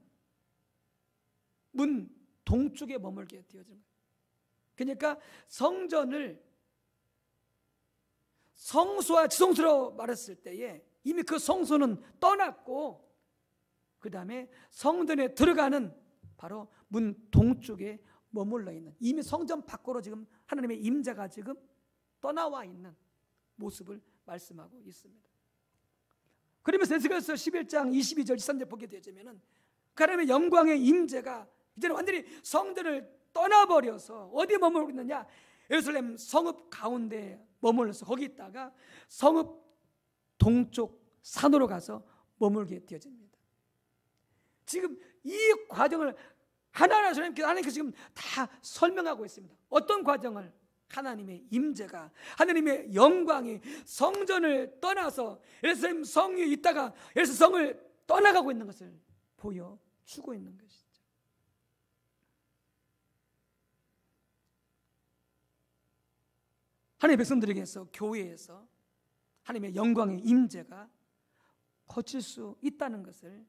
문 동쪽에 머물게 되어진 거예요. 그러니까 성전을 성소와 지성소로 말했을 때에 이미 그 성소는 떠났고 그 다음에 성전에 들어가는 바로 문 동쪽에 머물러 있는, 이미 성전 밖으로 지금 하나님의 임재가 지금 떠나와 있는 모습을 말씀하고 있습니다. 그러면서 에스겔서 11장 22절 23절 보게 되자면은 그 하나님의 영광의 임재가 이제는 완전히 성전을 떠나버려서 어디에 머물고 있느냐? 예루살렘 성읍 가운데 머물러서 거기 있다가 성읍 동쪽 산으로 가서 머물게 되어집니다. 지금 이 과정을 하나님께서 지금 다 설명하고 있습니다. 어떤 과정을? 하나님의 임재가, 하나님의 영광이 성전을 떠나서 예루살렘 성 위에 있다가 예루살렘 성을 떠나가고 있는 것을 보여주고 있는 것이죠. 하나님의 백성들에게서, 교회에서 하나님의 영광의 임재가 거칠 수 있다는 것을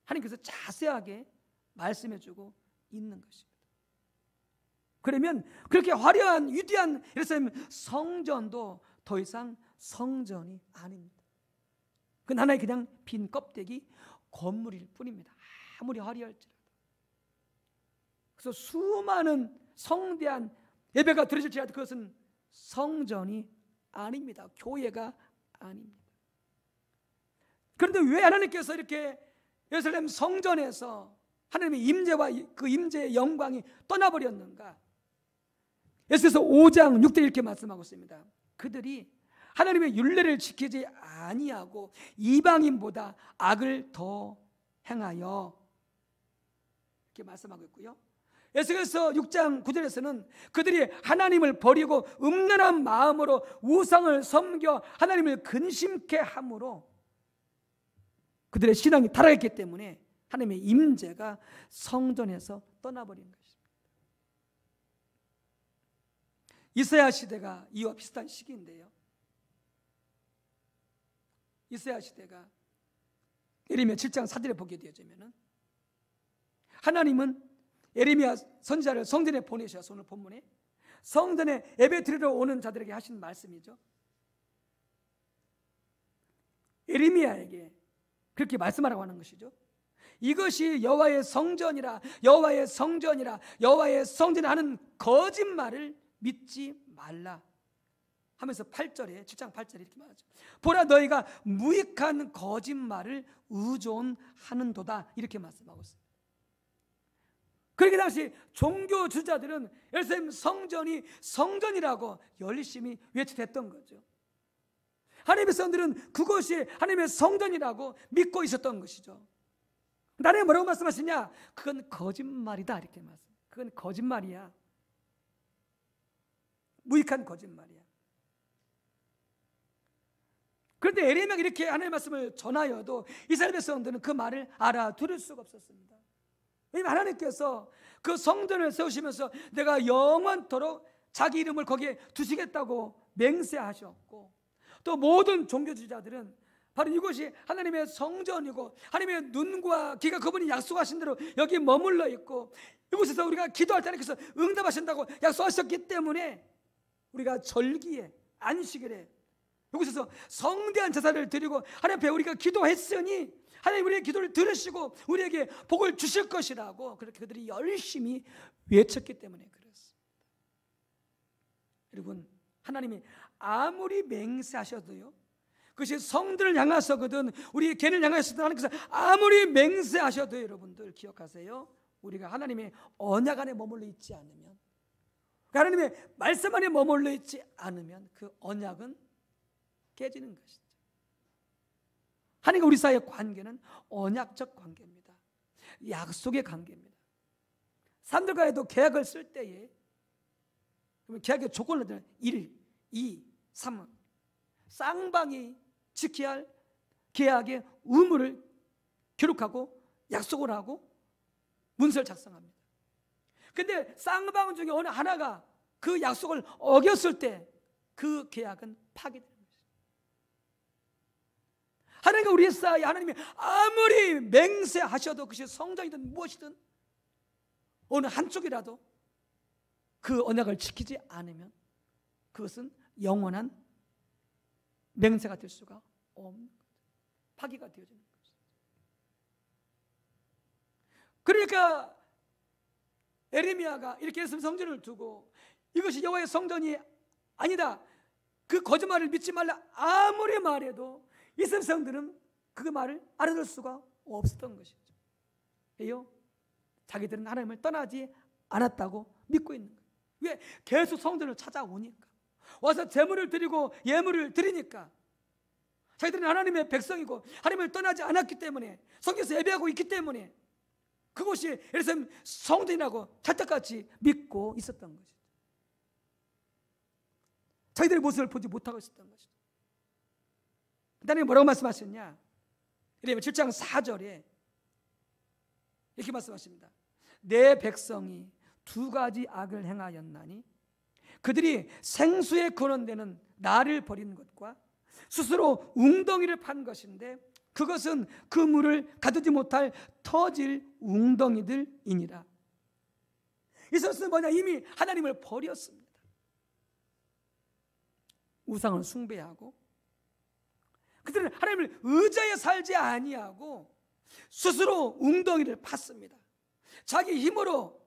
하나님께서 자세하게 말씀해주고 있는 것입니다. 그러면 그렇게 화려한 위대한 예루살렘 성전도 더 이상 성전이 아닙니다. 그건 하나의 그냥 빈 껍데기 건물일 뿐입니다. 아무리 화려할지라도. 그래서 수많은 성대한 예배가 드려질지라도 그것은 성전이 아닙니다. 교회가 아닙니다. 그런데 왜 하나님께서 이렇게 예루살렘 성전에서 하나님의 임재와 그 임재의 영광이 떠나버렸는가? 에스겔서 5장 6절 이렇게 말씀하고 있습니다. 그들이 하나님의 율례를 지키지 아니하고 이방인보다 악을 더 행하여, 이렇게 말씀하고 있고요. 에스겔서 6장 9절에서는 그들이 하나님을 버리고 음란한 마음으로 우상을 섬겨 하나님을 근심케 함으로 그들의 신앙이 타락했기 때문에 하나님의 임재가 성전에서 떠나버린 것입니다. 이사야 시대가 이와 비슷한 시기인데요. 이사야 시대가 예레미야 7장 4절에 보게 되어지면은 하나님은 예레미야 선지자를 성전에 보내셔서 오늘 본문에 성전에 예배 드리러 오는 자들에게 하신 말씀이죠. 예레미야에게 그렇게 말씀하라고 하는 것이죠. 이것이 여호와의 성전이라, 여호와의 성전이라, 여호와의 성전이라 하는 거짓말을 믿지 말라 하면서 8절에 7장 8절에 이렇게 말하죠. 보라, 너희가 무익한 거짓말을 의존하는도다, 이렇게 말씀하고 있습니다. 그러기 당시 종교 주자들은 예루살렘 성전이 성전이라고 열심히 외치댔던 거죠. 하나님의 백성들은 그것이 하나님의 성전이라고 믿고 있었던 것이죠. 나는 뭐라고 말씀하시냐? 그건 거짓말이다, 이렇게 말씀. 그건 거짓말이야. 무익한 거짓말이야. 그런데 예레미야가 이렇게 하나님의 말씀을 전하여도 이스라엘 백성들은 그 말을 알아들을 수가 없었습니다. 왜냐하면 하나님께서 그 성전을 세우시면서 내가 영원토록 자기 이름을 거기에 두시겠다고 맹세하셨고, 또 모든 종교주의자들은 바로 이곳이 하나님의 성전이고 하나님의 눈과 귀가 그분이 약속하신 대로 여기 머물러 있고 이곳에서 우리가 기도할 때 하나님께서 응답하신다고 약속하셨기 때문에 우리가 절기에 안식일에 이곳에서 성대한 제사를 드리고 하나님 앞에 우리가 기도했으니 하나님 우리의 기도를 들으시고 우리에게 복을 주실 것이라고 그렇게 그들이 열심히 외쳤기 때문에 그렇습니다. 여러분, 하나님이 아무리 맹세하셔도요, 그것이 성들을 향해서거든 우리 개를 향해서든 하나님께서 아무리 맹세하셔도 여러분들 기억하세요. 우리가 하나님의 언약 안에 머물러 있지 않으면, 하나님의 말씀 안에 머물러 있지 않으면 그 언약은 깨지는 것이죠. 하나님과 우리 사이의 관계는 언약적 관계입니다. 약속의 관계입니다. 사람들과도 계약을 쓸 때에 그러면 계약의 조건을 1, 2, 3은 쌍방이 지켜야 할 계약의 의무를 기록하고 약속을 하고 문서를 작성합니다. 근데 쌍방 중에 어느 하나가 그 약속을 어겼을 때 그 계약은 파기되는 것입니다. 하나님과 우리 사이에 하나님이 아무리 맹세하셔도 그것이 성전이든 무엇이든 어느 한쪽이라도 그 언약을 지키지 않으면 그것은 영원한 맹세가 될 수가 없는 거죠. 파기가 되어지는 거죠. 그러니까 에레미야가 이렇게 했으면 성전을 두고 이것이 여호와의 성전이 아니다, 그 거짓말을 믿지 말라 아무리 말해도 이스라엘 백성들은 그 말을 알아들 수가 없었던 것이죠. 왜요? 자기들은 하나님을 떠나지 않았다고 믿고 있는 거예요. 왜? 계속 성전을 찾아오니까, 와서 제물을 드리고 예물을 드리니까. 자기들은 하나님의 백성이고 하나님을 떠나지 않았기 때문에, 성경에서 예배하고 있기 때문에 그것이 예루살렘 성전이라고 찰떡같이 믿고 있었던 것이죠. 자기들의 모습을 보지 못하고 있었던 것이죠. 하나님이 뭐라고 말씀하셨냐? 예레미야 7장 4절에 이렇게 말씀하십니다. 내 백성이 두 가지 악을 행하였나니 그들이 생수에 거론되는 나를 버린 것과 스스로 웅덩이를 판 것인데 그것은 그 물을 가두지 못할 터질 웅덩이들이니라. 이것은 뭐냐? 이미 하나님을 버렸습니다. 우상을 숭배하고 그들은 하나님을 의지하여 살지 아니하고 스스로 웅덩이를 팠습니다. 자기 힘으로,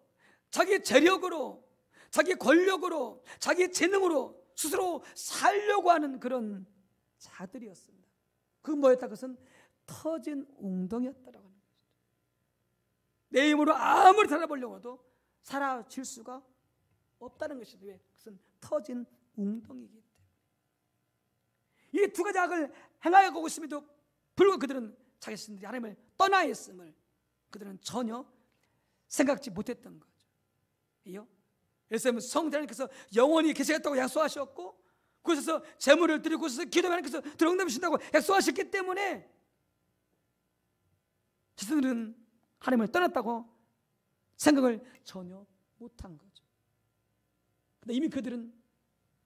자기 재력으로, 자기 권력으로, 자기 재능으로 스스로 살려고 하는 그런 자들이었습니다. 그 뭐였다? 그것은 터진 웅덩이였다라고 하는 것이죠. 내 힘으로 아무리 살아보려고 해도 사라질 수가 없다는 것이죠. 왜? 그것은 터진 웅덩이이기 때문에. 이 두 가지 악을 행하여 가고 있음에도 불구하고 그들은 자기 자신들이 하나님을 떠나 있음을 그들은 전혀 생각지 못했던 거죠. 왜요? 예수님은 성자님께서 영원히 계시겠다고 약속하셨고 그곳에서 제물을 드리고 그곳에서 기도하면 하나님께서 들어응답하신다고 약속하셨기 때문에 자신들은 하나님을 떠났다고 생각을 전혀 못한 거죠. 근데 이미 그들은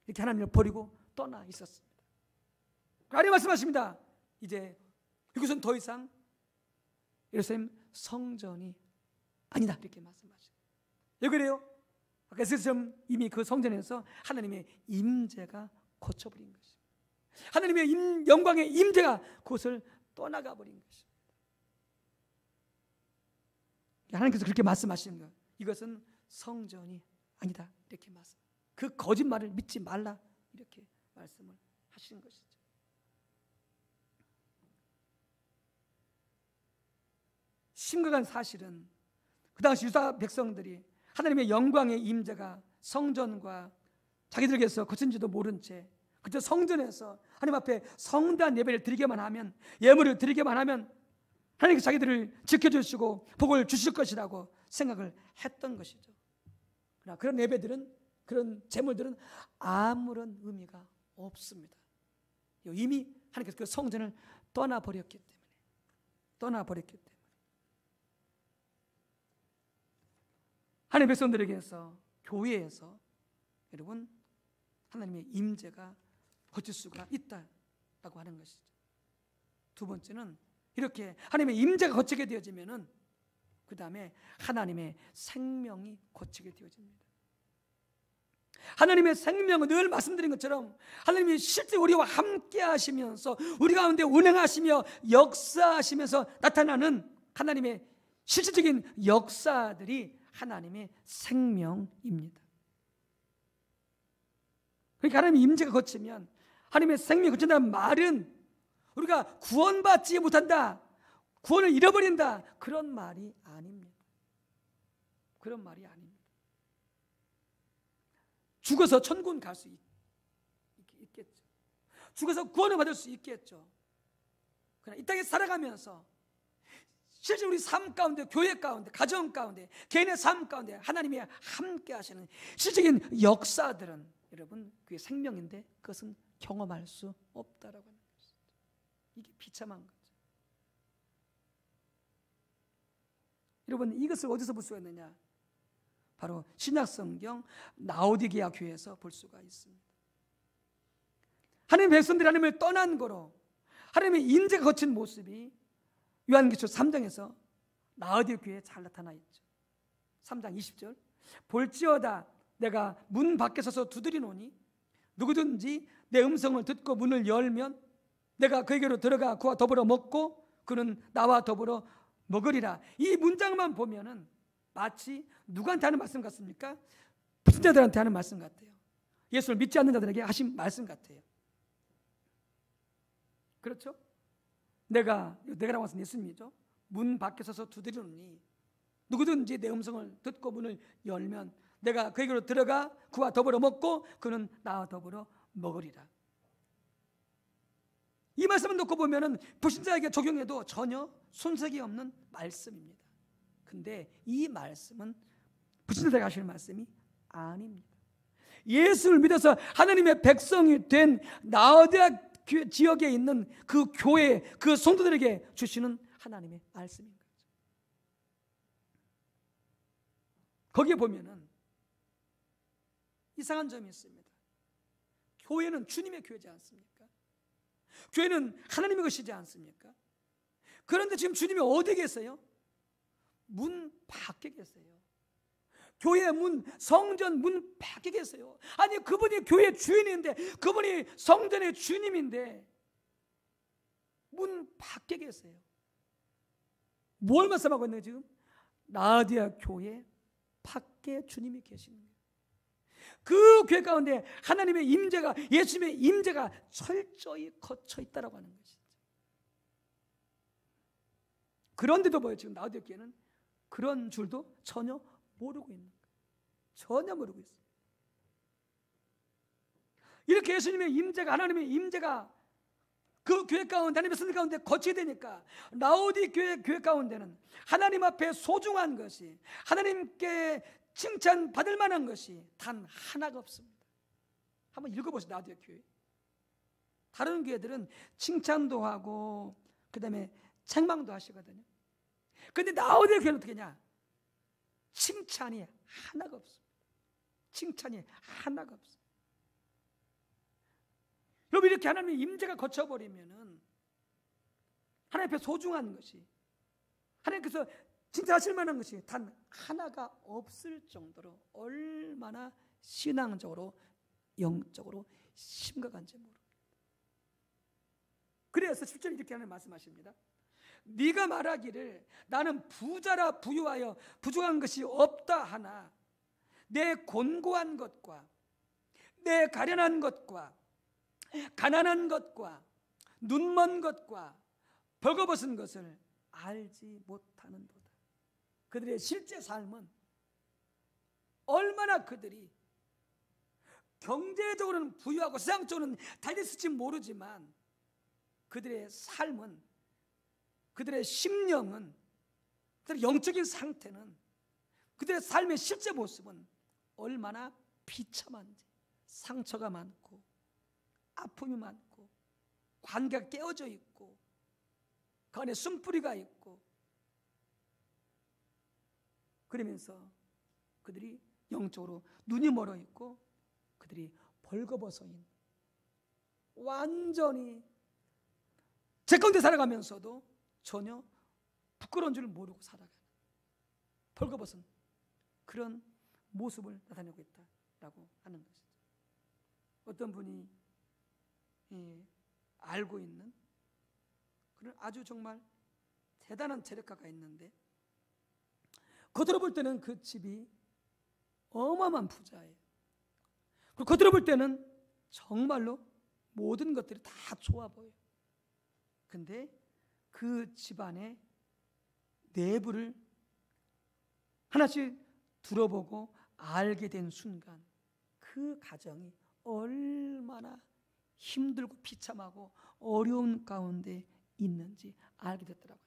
이렇게 하나님을 버리고 떠나 있었습니다. 하나님 말씀하십니다. 이제 이것은 더 이상 예루살렘 성전이 아니다, 이렇게 말씀하시죠. 왜 그래요? 아까 에스겔처럼 이미 그 성전에서 하나님의 임재가 거쳐버린 것입니다. 하나님의 영광의 임재가 그것을 떠나가 버린 것입니다. 하나님께서 그렇게 말씀하시는 거예요. 이것은 성전이 아니다, 이렇게 말씀. 그 거짓말을 믿지 말라, 이렇게 말씀을 하시는 것이죠. 심각한 사실은 그 당시 유다 백성들이 하나님의 영광의 임재가 성전과 자기들에게서 거친지도 모른 채 그저 성전에서 하나님 앞에 성대한 예배를 드리게만 하면, 예물을 드리게만 하면 하나님께서 자기들을 지켜주시고 복을 주실 것이라고 생각을 했던 것이죠. 그러나 그런 예배들은, 그런 제물들은 아무런 의미가 없습니다. 이미 하나님께서 그 성전을 떠나버렸기 때문에 하나님의 백성들에게서, 교회에서 여러분 하나님의 임재가 거칠 수가 있다라고 하는 것이죠. 두 번째는 이렇게 하나님의 임재가 거치게 되어지면은 그 다음에 하나님의 생명이 거치게 되어집니다. 하나님의 생명은 늘 말씀드린 것처럼 하나님이 실제 우리와 함께 하시면서 우리 가운데 운행하시며 역사하시면서 나타나는 하나님의 실질적인 역사들이 하나님의 생명입니다. 그러니까 하나님의 임재가 거치면, 하나님의 생명이 거친다는 말은 우리가 구원받지 못한다, 구원을 잃어버린다, 그런 말이 아닙니다. 그런 말이 아닙니다. 죽어서 천군 갈 수 있겠죠. 죽어서 구원을 받을 수 있겠죠. 그러나 이 땅에 살아가면서 실제 우리 삶 가운데, 교회 가운데, 가정 가운데, 개인의 삶 가운데 하나님이 함께 하시는 실질적인 역사들은 여러분 그게 생명인데 그것은 경험할 수 없다라고 하는 것이죠. 이게 비참한 거죠. 여러분 이것을 어디서 볼 수가 있느냐? 바로 신약성경 라오디게아 교회에서 볼 수가 있습니다. 하나님의 백성들이 하나님을 떠난 거로 하나님의 인재가 거친 모습이 요한계시록 3장에서 라오디게아 교회에 잘 나타나 있죠. 3장 20절 볼지어다 내가 문 밖에 서서 두드리노니 누구든지 내 음성을 듣고 문을 열면 내가 그에게로 들어가 그와 더불어 먹고 그는 나와 더불어 먹으리라. 이 문장만 보면은 마치 누구한테 하는 말씀 같습니까? 불신자들한테 하는 말씀 같아요. 예수를 믿지 않는 자들에게 하신 말씀 같아요. 그렇죠? 내가라고 해서 예수님이죠. 문 밖에 서서 두드리노니 누구든지 내 음성을 듣고 문을 열면 내가 그에게로 들어가 그와 더불어 먹고 그는 나와 더불어 먹으리라. 이 말씀을 놓고 보면은 불신자에게 적용해도 전혀 손색이 없는 말씀입니다. 근데 이 말씀은 불신자에게 하시는 말씀이 아닙니다. 예수를 믿어서 하나님의 백성이 된 라오디게아 지역에 있는 그 교회, 그 성도들에게 주시는 하나님의 말씀인 거죠. 거기에 보면은 이상한 점이 있습니다. 교회는 주님의 교회지 않습니까? 교회는 하나님의 것이지 않습니까? 그런데 지금 주님이 어디 계세요? 문 밖에 계세요. 교회 문, 성전 문 밖에 계세요. 아니 그분이 교회 주인인데, 그분이 성전의 주님인데 문 밖에 계세요. 뭘 말씀하고 있는 거예요 지금? 라오디게아 교회 밖에 주님이 계시는 거예요. 그 교회 가운데 하나님의 임재가, 예수님의 임재가 철저히 거쳐 있다라고 하는 것이죠. 그런데도 뭐예요? 지금 라오디게아 교회는 그런 줄도 전혀 모르고 있는 거예요. 전혀 모르고 있어요. 이렇게 예수님의 임재가, 하나님의 임재가 그 교회 가운데, 하나님의 선들 가운데 거치게 되니까 라오디게아 교회 가운데는 하나님 앞에 소중한 것이, 하나님께 칭찬받을 만한 것이 단 하나가 없습니다. 한번 읽어보세요. 라오디게아 교회. 다른 교회들은 칭찬도 하고 그 다음에 책망도 하시거든요. 그런데 라오디게아 교회는 어떻게 하냐? 칭찬이 하나가 없습니다. 칭찬이 하나가 없어요. 여러분 이렇게 하나님의 임재가 거쳐버리면은 하나님 앞에 소중한 것이, 하나님께서 칭찬하실 만한 것이 단 하나가 없을 정도로 얼마나 신앙적으로, 영적으로 심각한지 모릅니다. 그래서 10절에 이렇게 하나님 말씀하십니다. 네가 말하기를 나는 부자라 부유하여 부족한 것이 없다 하나 내 곤고한 것과 내 가련한 것과 가난한 것과 눈먼 것과 벌거벗은 것을 알지 못하는도다. 그들의 실제 삶은 얼마나 그들이 경제적으로는 부유하고 세상적으로는 잘 됐을지 모르지만 그들의 삶은, 그들의 심령은, 그들의 영적인 상태는, 그들의 삶의 실제 모습은 얼마나 비참한지, 상처가 많고 아픔이 많고 관계가 깨어져 있고 그 안에 숨뿌리가 있고, 그러면서 그들이 영적으로 눈이 멀어 있고 그들이 벌거벗어 있는, 완전히 제 가운데 살아가면서도 전혀 부끄러운 줄 모르고 살아가는 벌거벗은 그런 모습을 나타내고 있다라고 하는 것이죠. 어떤 분이 알고 있는 그런 아주 정말 대단한 재력가가 있는데, 겉으로 볼 때는 그 집이 어마어마한 부자예요. 그리고 겉으로 볼 때는 정말로 모든 것들이 다 좋아 보여요. 근데 그 집안의 내부를 하나씩 들어보고 알게 된 순간 그 가정이 얼마나 힘들고 비참하고 어려운 가운데 있는지 알게 됐더라고요.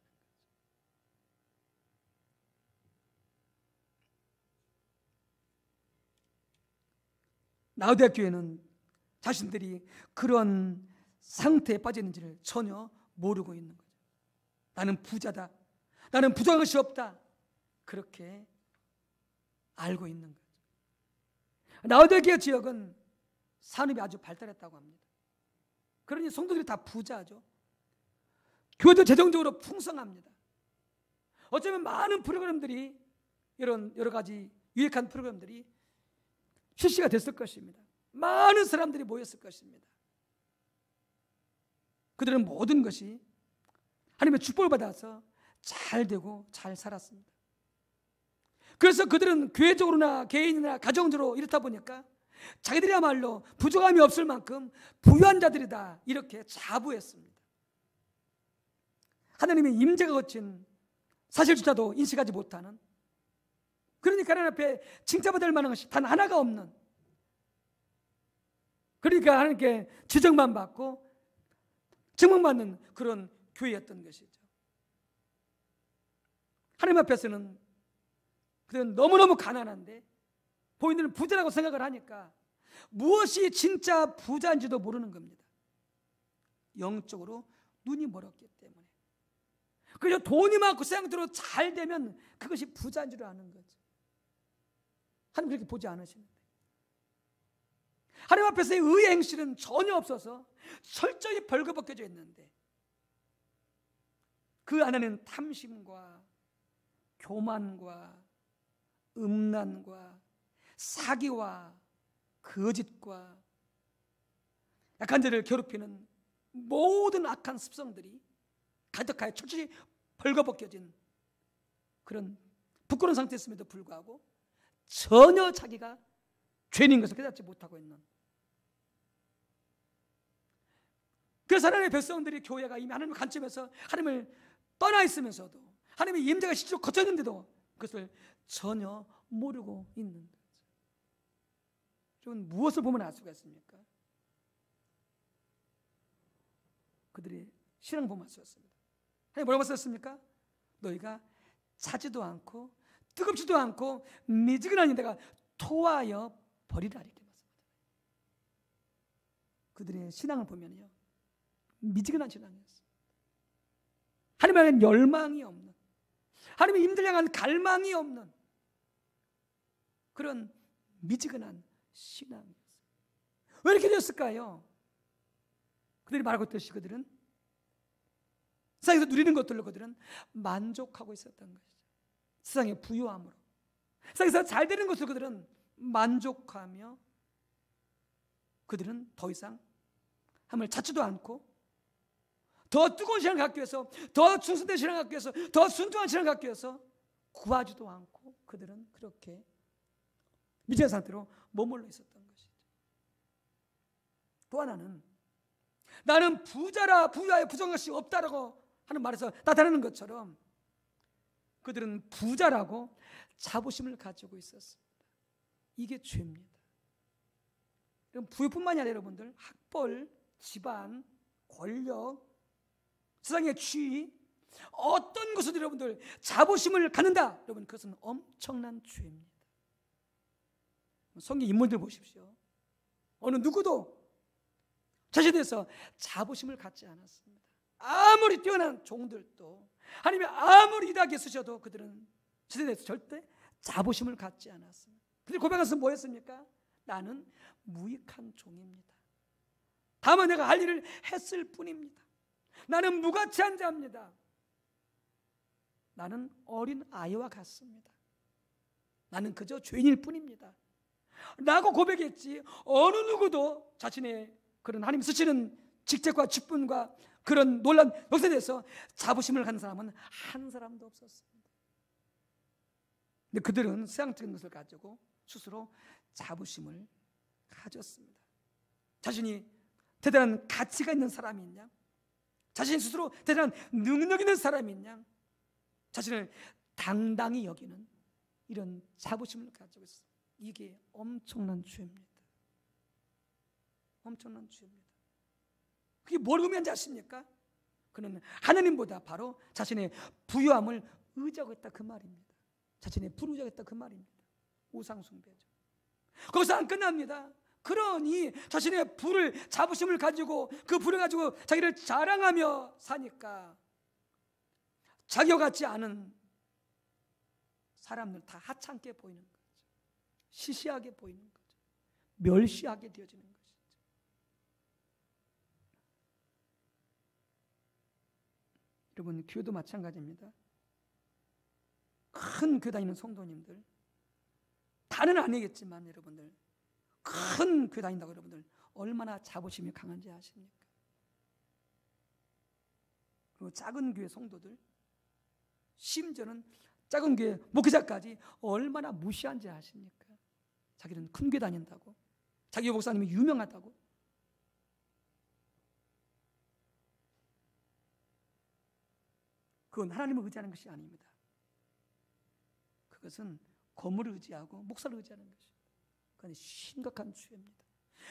라오디게아 교회는 자신들이 그런 상태에 빠져 있는지를 전혀 모르고 있는 거죠. 나는 부자다, 나는 부족한 것이 없다, 그렇게 알고 있는 거죠. 라오디게아 지역은 산업이 아주 발달했다고 합니다. 그러니 성도들이 다 부자죠. 교회도 재정적으로 풍성합니다. 어쩌면 많은 프로그램들이, 이런 여러 가지 유익한 프로그램들이 실시가 됐을 것입니다. 많은 사람들이 모였을 것입니다. 그들은 모든 것이 하나님의 축복을 받아서 잘 되고 잘 살았습니다. 그래서 그들은 교회적으로나 개인이나 가정적으로 이렇다 보니까 자기들이야말로 부족함이 없을 만큼 부유한 자들이다, 이렇게 자부했습니다. 하나님의 임재가 거친 사실조차도 인식하지 못하는, 그러니까 하나님 앞에 칭찬받을 만한 것이 단 하나가 없는, 그러니까 하나님께 지적만 받고 증명받는 그런 교회였던 것이죠. 하나님 앞에서는 그들은 너무너무 가난한데 본인들은 부자라고 생각을 하니까 무엇이 진짜 부자인지도 모르는 겁니다. 영적으로 눈이 멀었기 때문에. 그래서 돈이 많고 세상적으로 잘 되면 그것이 부자인 줄 아는 거죠. 하나님 그렇게 보지 않으시는데, 하나님 앞에서의 의의 행실은 전혀 없어서 철저히 벌거벗겨져 있는데, 그 안에는 탐심과 교만과 음란과 사기와 거짓과 약한 자를 괴롭히는 모든 악한 습성들이 가득하여 철저히 벌거벗겨진 그런 부끄러운 상태였음에도 불구하고 전혀 자기가 죄인인 것을 깨닫지 못하고 있는, 그래서 하나님의 백성들이, 교회가 이미 하나님의 관점에서 하나님을 떠나 있으면서도 하나님의 임재가 실제로 거쳤는데도 그것을 전혀 모르고 있는 거죠. 여러분, 무엇을 보면 알 수가 있습니까? 그들이 신앙 보면 알 수가 있습니다. 하나님 뭐라고 썼습니까? 너희가 차지도 않고 뜨겁지도 않고 미지근한 데가 토하여 버리라, 이렇게 말씀하잖아요. 그들의 신앙을 보면요, 미지근한 신앙이었어요. 하나님에 대한 열망이 없는, 하나님의 임재를 향한 갈망이 없는 그런 미지근한 신앙이었어요. 왜 이렇게 되었을까요? 그들이 말하고 있듯이 그들은 세상에서 누리는 것들로 그들은 만족하고 있었던 것이죠. 세상의 부유함으로, 세상에서 잘 되는 것으로 그들은 만족하며, 그들은 더 이상 하나님을 찾지도 않고 더 뜨거운 신앙을 갖기 위해서, 더 충성된 신앙을 갖기 위해서, 더 순종한 신앙을 갖기 위해서 구하지도 않고 그들은 그렇게 미지의 상태로 머물러 있었던 것이죠. 또 하나는 나는 부자라, 부유하여 부정한 것이 없다라고 하는 말에서 나타나는 것처럼 그들은 부자라고 자부심을 가지고 있었습니다. 이게 죄입니다. 부유뿐만이 아니라 여러분들, 학벌, 집안, 권력, 세상의 지위, 어떤 것으로 여러분들 자부심을 갖는다, 여러분 그것은 엄청난 죄입니다. 성경 인물들 보십시오. 어느 누구도 자신에 대해서 자부심을 갖지 않았습니다. 아무리 뛰어난 종들도, 하나님이 아무리 위대하게 쓰셔도 그들은 자신에 대해서 절대 자부심을 갖지 않았습니다. 그들이 고백해서 뭐였습니까? 나는 무익한 종입니다. 다만 내가 할 일을 했을 뿐입니다. 나는 무가치한 자입니다. 나는 어린 아이와 같습니다. 나는 그저 죄인일 뿐입니다 라고 고백했지, 어느 누구도 자신의 그런 하나님 쓰시는 직책과 직분과 그런 놀란 역사에 대해서 자부심을 갖는 사람은 한 사람도 없었습니다. 근데 그들은 세상적인 것을 가지고 스스로 자부심을 가졌습니다. 자신이 대단한 가치가 있는 사람이 있냐, 자신 스스로 대단한 능력 있는 사람인 양 자신을 당당히 여기는 이런 자부심을 가지고 있어요. 이게 엄청난 죄입니다. 엄청난 죄입니다. 그게 뭘 의미하는지 아십니까? 그는 하나님보다 바로 자신의 부유함을 의지하고 있다 그 말입니다. 자신의 부를 의지하고 있다 그 말입니다. 우상숭배죠. 거기서 안 끝납니다. 그러니 자신의 부를 자부심을 가지고 그 부를 가지고 자기를 자랑하며 사니까 자기와 같지 않은 사람들 다 하찮게 보이는 거죠. 시시하게 보이는 거죠. 멸시하게 되어지는 것이죠. 여러분, 교회도 마찬가지입니다. 큰 교회 다니는 성도님들, 다는 아니겠지만 여러분들 큰 교회 다닌다고 여러분들 얼마나 자부심이 강한지 아십니까? 그리고 작은 교회 성도들, 심지어는 작은 교회 목회자까지 얼마나 무시한지 아십니까? 자기는 큰 교회 다닌다고, 자기 목사님이 유명하다고. 그건 하나님을 의지하는 것이 아닙니다. 그것은 건물을 의지하고 목사를 의지하는 것입니다. 그건 심각한 죄입니다.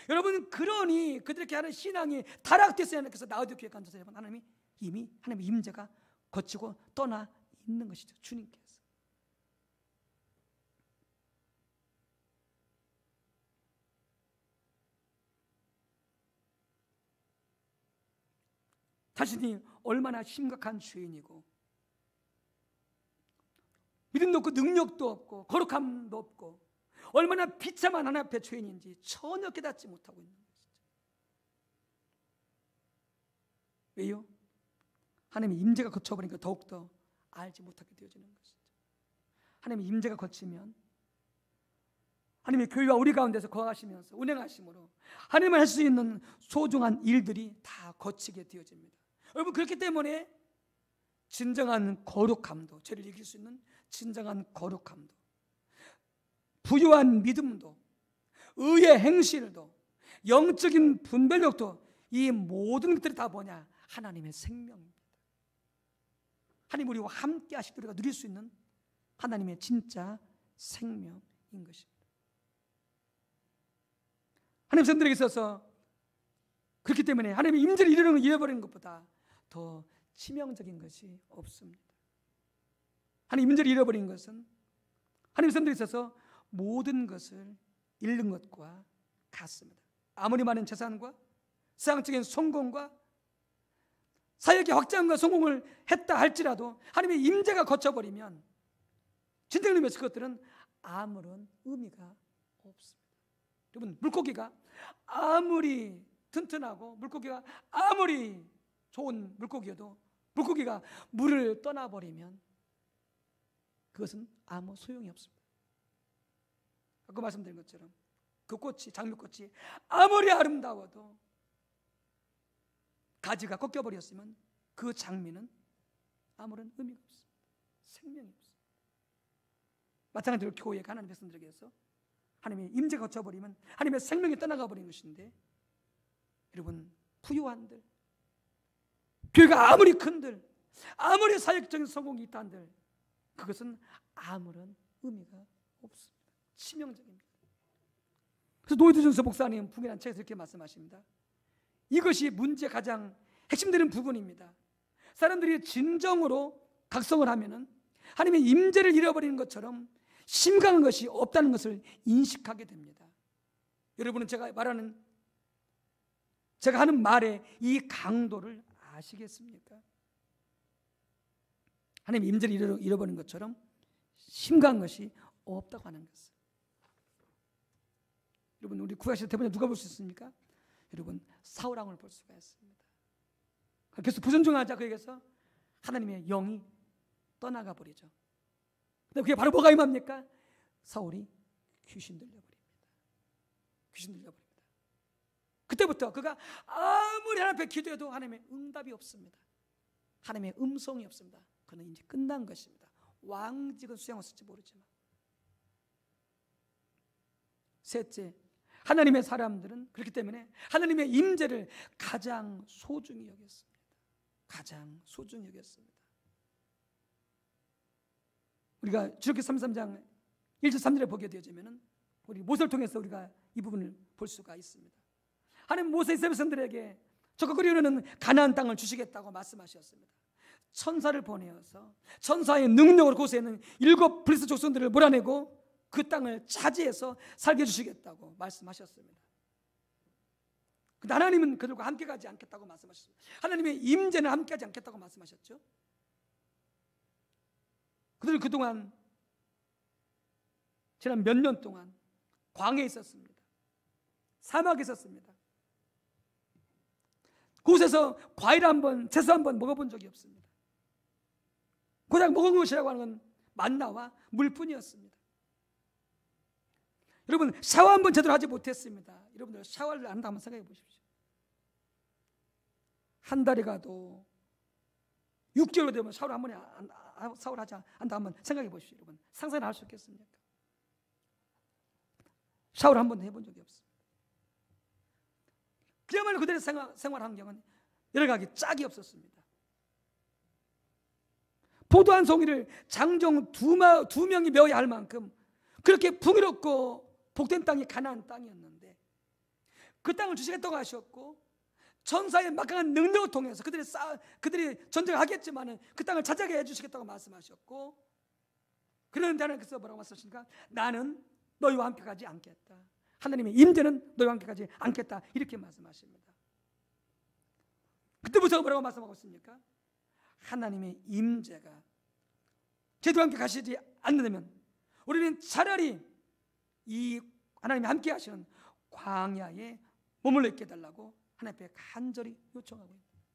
여러분, 그러니 그들에게 하는 신앙이 타락됐어요. 그래서 라우디게아 간서서 여러분, 하나님이 이미 하나님의 임재가 거치고 떠나 있는 것이죠. 주님께서. 자신이 얼마나 심각한 죄인이고 믿음도 없고 능력도 없고 거룩함도 없고 얼마나 비참한 하나님 앞에 죄인인지 전혀 깨닫지 못하고 있는 것이죠. 왜요? 하나님의 임재가 거쳐버리니까 더욱더 알지 못하게 되어지는 것이죠. 하나님의 임재가 거치면 하나님의 교회와 우리 가운데서 거하시면서 운행하심으로 하나님을 할 수 있는 소중한 일들이 다 거치게 되어집니다. 여러분, 그렇기 때문에 진정한 거룩함도, 죄를 이길 수 있는 진정한 거룩함도, 부유한 믿음도, 의의 행실도, 영적인 분별력도, 이 모든 것들이 다 뭐냐? 하나님의 생명입니다. 하나님 우리와 함께 하시고 우리가 누릴 수 있는 하나님의 진짜 생명인 것입니다. 하나님 사람들에게 있어서 그렇기 때문에 하나님의 임재를 잃어버리는 것보다 더 치명적인 것이 없습니다. 하나님 임재를 잃어버린 것은 하나님 사람들에 있어서 모든 것을 잃는 것과 같습니다. 아무리 많은 재산과 세상적인 성공과 사역의 확장과 성공을 했다 할지라도 하나님의 임재가 거쳐버리면 진정한 의미에서 그것들은 아무런 의미가 없습니다. 여러분, 물고기가 아무리 튼튼하고 물고기가 아무리 좋은 물고기여도 물고기가 물을 떠나버리면 그것은 아무 소용이 없습니다. 아까 말씀드린 것처럼 그 꽃이, 장미꽃이 아무리 아름다워도 가지가 꺾여버렸으면 그 장미는 아무런 의미가 없습니다. 생명이 없습니다. 마찬가지로 교회에 가난한 백성들에게서 하나님의 임재가 거쳐버리면 하나님의 생명이 떠나가 버린 것인데, 여러분, 부유한들, 교회가 아무리 큰들, 아무리 사역적인 성공이 있다 한들 그것은 아무런 의미가 없습니다. 치명적입니다. 그래서 노이드존스 목사님 북이라는 책에서 이렇게 말씀하십니다. 이것이 문제의 가장 핵심되는 부분입니다. 사람들이 진정으로 각성을 하면은 하나님의 임재를 잃어버리는 것처럼 심각한 것이 없다는 것을 인식하게 됩니다. 여러분은 제가 하는 말의 이 강도를 아시겠습니까? 하나님의 임재를 잃어버린 것처럼 심각한 것이 없다고 하는 것을. 여러분, 우리 구약시대 대본에 누가 볼 수 있습니까? 여러분, 사울왕을 볼 수가 있습니다. 그래서 불순종하자 그에게서 하나님의 영이 떠나가 버리죠. 근데 그게 바로 뭐가 임합니까? 사울이 귀신 들려버립니다. 귀신 들려버립니다. 그때부터 그가 아무리 하나님 앞에 기도해도 하나님의 응답이 없습니다. 하나님의 음성이 없습니다. 그는 이제 끝난 것입니다. 왕직은 수양했을지 모르지만. 셋째, 하나님의 사람들은 그렇기 때문에 하나님의 임재를 가장 소중히 여겼습니다. 가장 소중히 여겼습니다. 우리가 출애굽기 33장 1절 3절에 보게 되어지면은 우리 모세를 통해서 우리가 이 부분을 볼 수가 있습니다. 하나님 모세 이스라엘 백성들에게 적그리우는 가나안 땅을 주시겠다고 말씀하셨습니다. 천사를 보내어서 천사의 능력으로 그곳에 있는 7 블레셋 족속들을 몰아내고 그 땅을 차지해서 살게 해주시겠다고 말씀하셨습니다. 근데 하나님은 그들과 함께 가지 않겠다고 말씀하셨습니다. 하나님의 임재는 함께 하지 않겠다고 말씀하셨죠. 그들은 그동안 지난 몇 년 동안 광야에 있었습니다. 사막에 있었습니다. 그곳에서 과일 한번, 채소 한번 먹어본 적이 없습니다. 고작 먹은 것이라고 하는 건 만나와 물뿐이었습니다. 여러분, 샤워 한번 제대로 하지 못했습니다. 여러분들 샤워를 안 한다 한번 생각해 보십시오. 한 달이 가도 6개월 되면 샤워를 한 번에 샤워를 하지 않다 한번 생각해 보십시오. 여러분, 상상을 할 수 있겠습니까? 샤워를 한 번도 해본 적이 없습니다. 그야말로 그들의 생활 환경은 여러 가지 짝이 없었습니다. 포도 한 송이를 장정 두 명이 메어야 할 만큼 그렇게 풍요롭고 복된 땅이 가나안 땅이었는데 그 땅을 주시겠다고 하셨고 천사의 막강한 능력을 통해서 그들이 전쟁을 하겠지만 그 땅을 차지하게 해주시겠다고 말씀하셨고, 그런데 하나님께서 뭐라고 말씀하십니까? 나는 너희와 함께 가지 않겠다. 하나님의 임재는 너희와 함께 가지 않겠다. 이렇게 말씀하십니다. 그때부터 뭐라고 말씀하고 있습니까? 하나님의 임재가 제대로 함께 가시지 않는다면 우리는 차라리 이 하나님이 함께 하시는 광야에 머물러 있게 해달라고 하나님 앞에 간절히 요청하고 있습니다.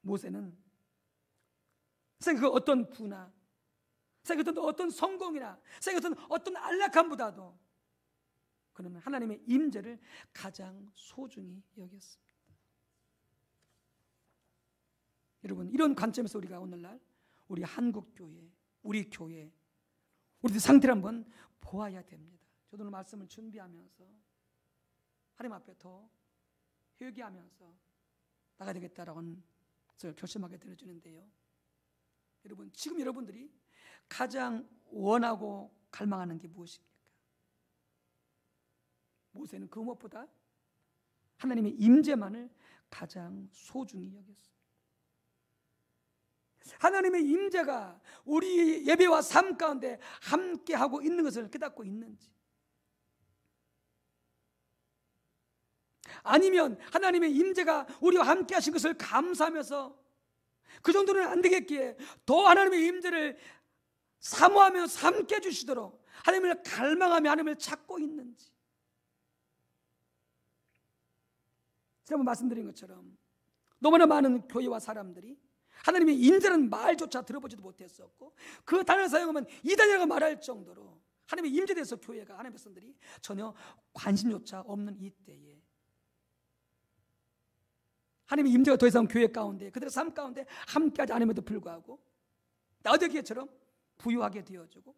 모세는 그 어떤 부나 어떤 성공이나 어떤 안락함보다도 그는 하나님의 임재를 가장 소중히 여겼습니다. 여러분, 이런 관점에서 우리가 오늘날 우리 한국교회, 우리 교회, 우리들 상태를 한번 보아야 됩니다. 저도 오늘 말씀을 준비하면서 하나님 앞에 더 회개하면서 나가야 되겠다라고 하는 것을 결심하게 되어지는데요. 여러분, 지금 여러분들이 가장 원하고 갈망하는 게 무엇입니까? 모세는 그 무엇보다 하나님의 임재만을 가장 소중히 여겼습니다. 하나님의 임재가 우리 예배와 삶 가운데 함께하고 있는 것을 깨닫고 있는지, 아니면 하나님의 임재가 우리와 함께 하신 것을 감사하면서 그 정도는 안 되겠기에 더 하나님의 임재를 사모하면서 함께 해주시도록 하나님을 갈망하며 하나님을 찾고 있는지. 제가 말씀드린 것처럼 너무나 많은 교회와 사람들이 하나님의 임재라는 말조차 들어보지도 못했었고 그 단어를 사용하면 이단이라고 말할 정도로 하나님의 임재에 대해서 교회가, 하나님의 백성들이 전혀 관심조차 없는 이때에 하나님의 임재가 더 이상 교회 가운데, 그들의 삶 가운데 함께하지 않음에도 불구하고 나우디게처럼 부유하게 되어주고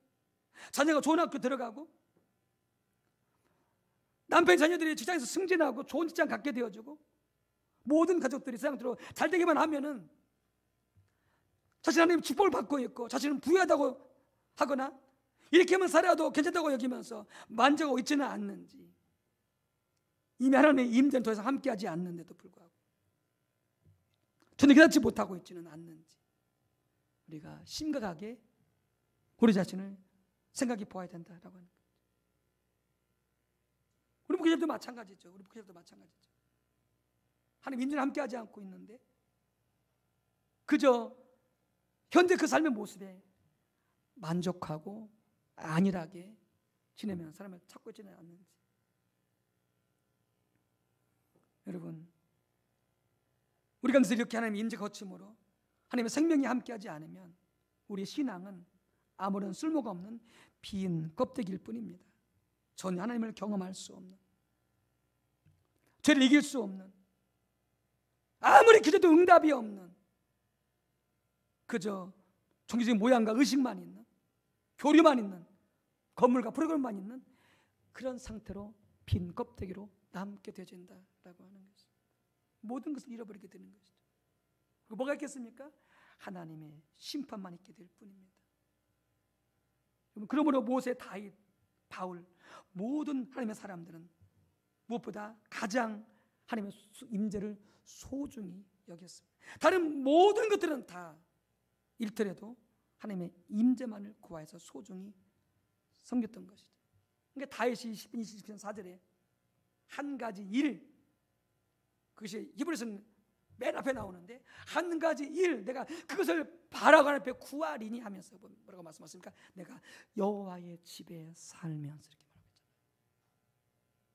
자녀가 좋은 학교 들어가고 남편 자녀들이 직장에서 승진하고 좋은 직장 갖게 되어주고 모든 가족들이 세상으로 잘 되기만 하면은 자신 하나님 축복을 받고 있고 자신은 부유하다고 하거나 이렇게만 살아도 괜찮다고 여기면서 만족하고 있지는 않는지, 이미 하나님의 임재는 더 이상 함께하지 않는데도 불구하고 전혀 깨닫지 못하고 있지는 않는지 우리가 심각하게 우리 자신을 생각해 보아야 된다라고 하는 거죠. 우리 목회자도 마찬가지죠. 하나님 임재는 함께하지 않고 있는데 그저 현재 그 삶의 모습에 만족하고 안일하게 지내면 사람을 찾고 있지는 않는지. 여러분, 우리 가운데서 이렇게 하나님의 임재 거침으로 하나님의 생명이 함께하지 않으면 우리의 신앙은 아무런 쓸모가 없는 빈 껍데기일 뿐입니다. 전혀 하나님을 경험할 수 없는, 죄를 이길 수 없는, 아무리 기도도 응답이 없는, 그저 종교적인 모양과 의식만 있는, 교류만 있는, 건물과 프로그램만 있는 그런 상태로 빈 껍데기로 남게 되어진다라고 하는 것입니다. 모든 것을 잃어버리게 되는 것이죠. 그리고 뭐가 있겠습니까? 하나님의 심판만 있게 될 뿐입니다. 그러므로 모세, 다윗, 바울 모든 하나님의 사람들은 무엇보다 가장 하나님의 임재를 소중히 여겼습니다. 다른 모든 것들은 다 잃더라도 하나님의 임재만을 구하여서 소중히 섬겼던 것이죠. 그러니까 다윗이 10편 20편 4절에 한 가지 일, 그것이 히브리서는 맨 앞에 나오는데 한 가지 일, 내가 그것을 바라고 하나님 앞에 구하리니 하면서 뭐라고 말씀하십니까? 내가 여호와의 집에 살면서, 이렇게 말하고 있잖아요.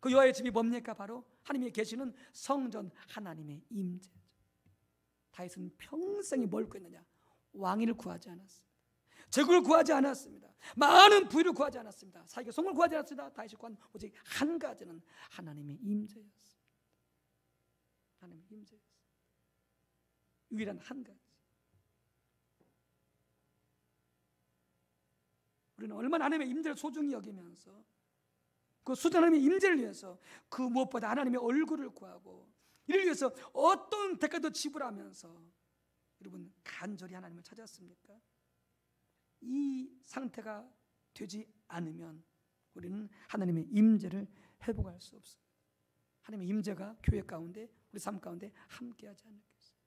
그 여호와의 집이 뭡니까? 바로 하나님이 계시는 성전, 하나님의 임재죠. 다윗은 평생이 뭘 구했느냐? 왕위를 구하지 않았습니다. 재국을 구하지 않았습니다. 많은 부유를 구하지 않았습니다. 사익의 성을 구하지 않았습니다. 다윗이 구한 오직 한 가지는 하나님의 임재였습니다. 하나님의 임재였습니다. 유일한 한 가지. 우리는 얼마나 하나님의 임재를 소중히 여기면서 그 수단 하나님의 임재를 위해서 그 무엇보다 하나님의 얼굴을 구하고 이를 위해서 어떤 대가도 지불하면서 여러분 간절히 하나님을 찾았습니까? 이 상태가 되지 않으면 우리는 하나님의 임재를 회복할 수 없습니다. 하나님의 임재가 교회 가운데, 우리 삶 가운데 함께하지 않겠습니다.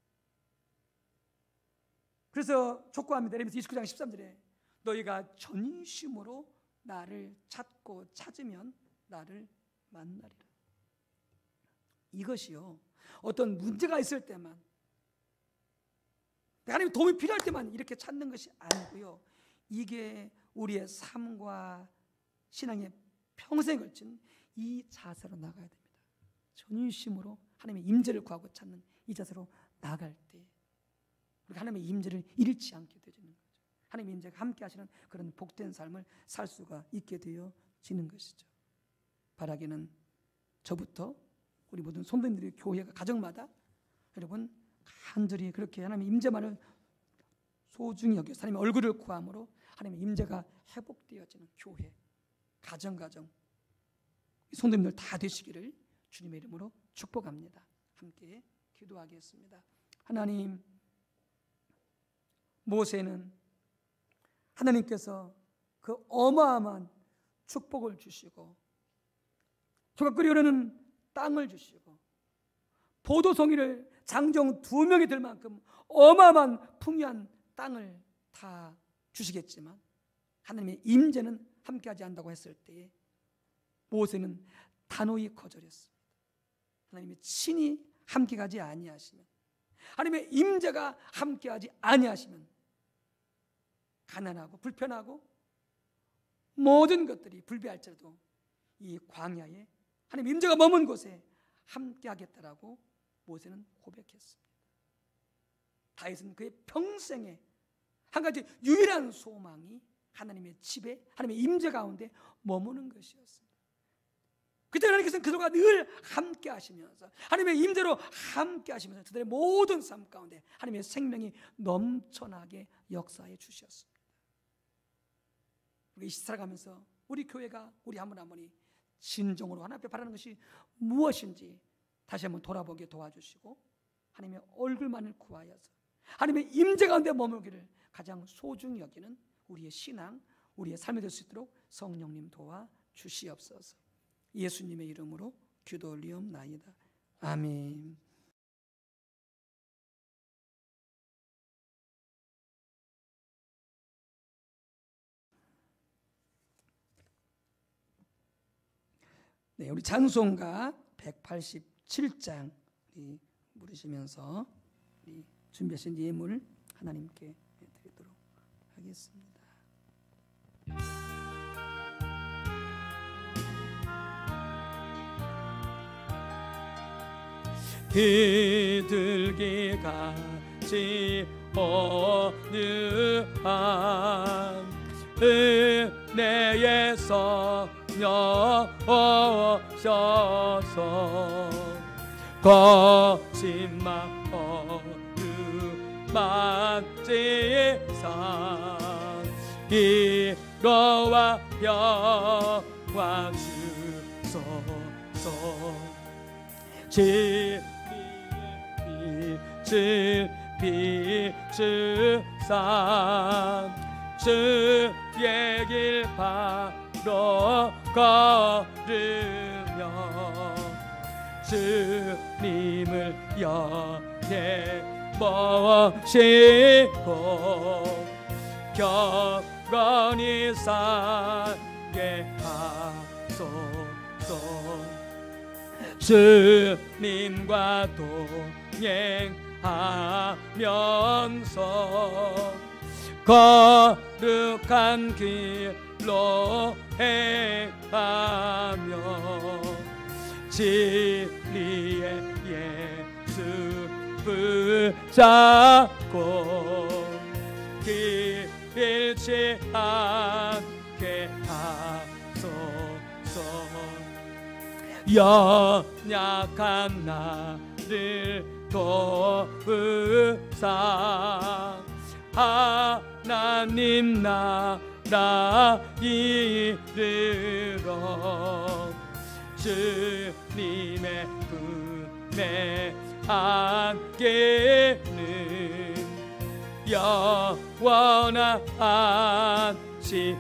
그래서 촉구합니다. 예레미야 29장 13절에 너희가 전심으로 나를 찾고 찾으면 나를 만나리라. 이것이요, 어떤 문제가 있을 때만, 하나님 도움이 필요할 때만 이렇게 찾는 것이 아니고요, 이게 우리의 삶과 신앙의 평생에 걸친 이 자세로 나가야 됩니다. 전심으로 하나님의 임재를 구하고 찾는 이 자세로 나갈 때 우리가 하나님의 임재를 잃지 않게 되는 거죠. 하나님의 임재가 함께 하시는 그런 복된 삶을 살 수가 있게 되어지는 것이죠. 바라기는 저부터 우리 모든 성도님들이 교회가 가정마다 여러분 간절히 그렇게 하나님의 임재만을 소중히 여겨서 하나님의 얼굴을 구함으로 하나님의 임재가 회복되어지는 교회, 가정 성도님들 다 되시기를 주님의 이름으로 축복합니다. 함께 기도하겠습니다. 하나님, 모세는 하나님께서 그 어마어마한 축복을 주시고 조각거리 흐르는 땅을 주시고 포도송이를 장정 2명이 될 만큼 어마어마한 풍요한 땅을 다 주시겠지만 하나님의 임재는 함께하지 않는다고 했을 때에 모세는 단호히 거절했습니다. 하나님의 친히 함께하지 아니하시면, 하나님의 임재가 함께하지 아니하시면 가난하고 불편하고 모든 것들이 불비할지라도 이 광야에 하나님의 임재가 머문 곳에 함께하겠다라고 모세는 고백했습니다. 다윗은 그의 평생에 한 가지 유일한 소망이 하나님의 집에, 하나님의 임재 가운데 머무는 것이었습니다. 그때 하나님께서는 그들과 늘 함께 하시면서 하나님의 임재로 함께 하시면서 그들의 모든 삶 가운데 하나님의 생명이 넘쳐나게 역사해 주셨습니다. 우리 살아가면서 우리 교회가, 우리 한 분 한 분이 진정으로 하나님 앞에 바라는 것이 무엇인지 다시 한번 돌아보게 도와주시고 하나님의 얼굴만을 구하여서 하나님의 임재 가운데 머물기를 가장 소중히 여기는 우리의 신앙, 우리의 삶이 될 수 있도록 성령님 도와주시옵소서. 예수님의 이름으로 기도 올리옵나이다. 아멘. 네, 우리 찬송가 187장 우리 부르시면서 우리 준비하신 예물 하나님께 드리도록 하겠습니다. 비둘기 같이 어느 한 은혜에서 여셔서 거짓말 어루만 제산 이로와 영광 주소서. 진리의 주 비추사 주의 길 바로 걸으며 주님을 여태 모시고 경건히 살게 하소서. 주님과 동행하면서 거룩한 길로 행하며 진리의 예수 붙잡고 길 잃지 않게 하소서. 연약한 나를 도우사 하나님 나라 이르러 주님의 품에 안기는 영원한 안식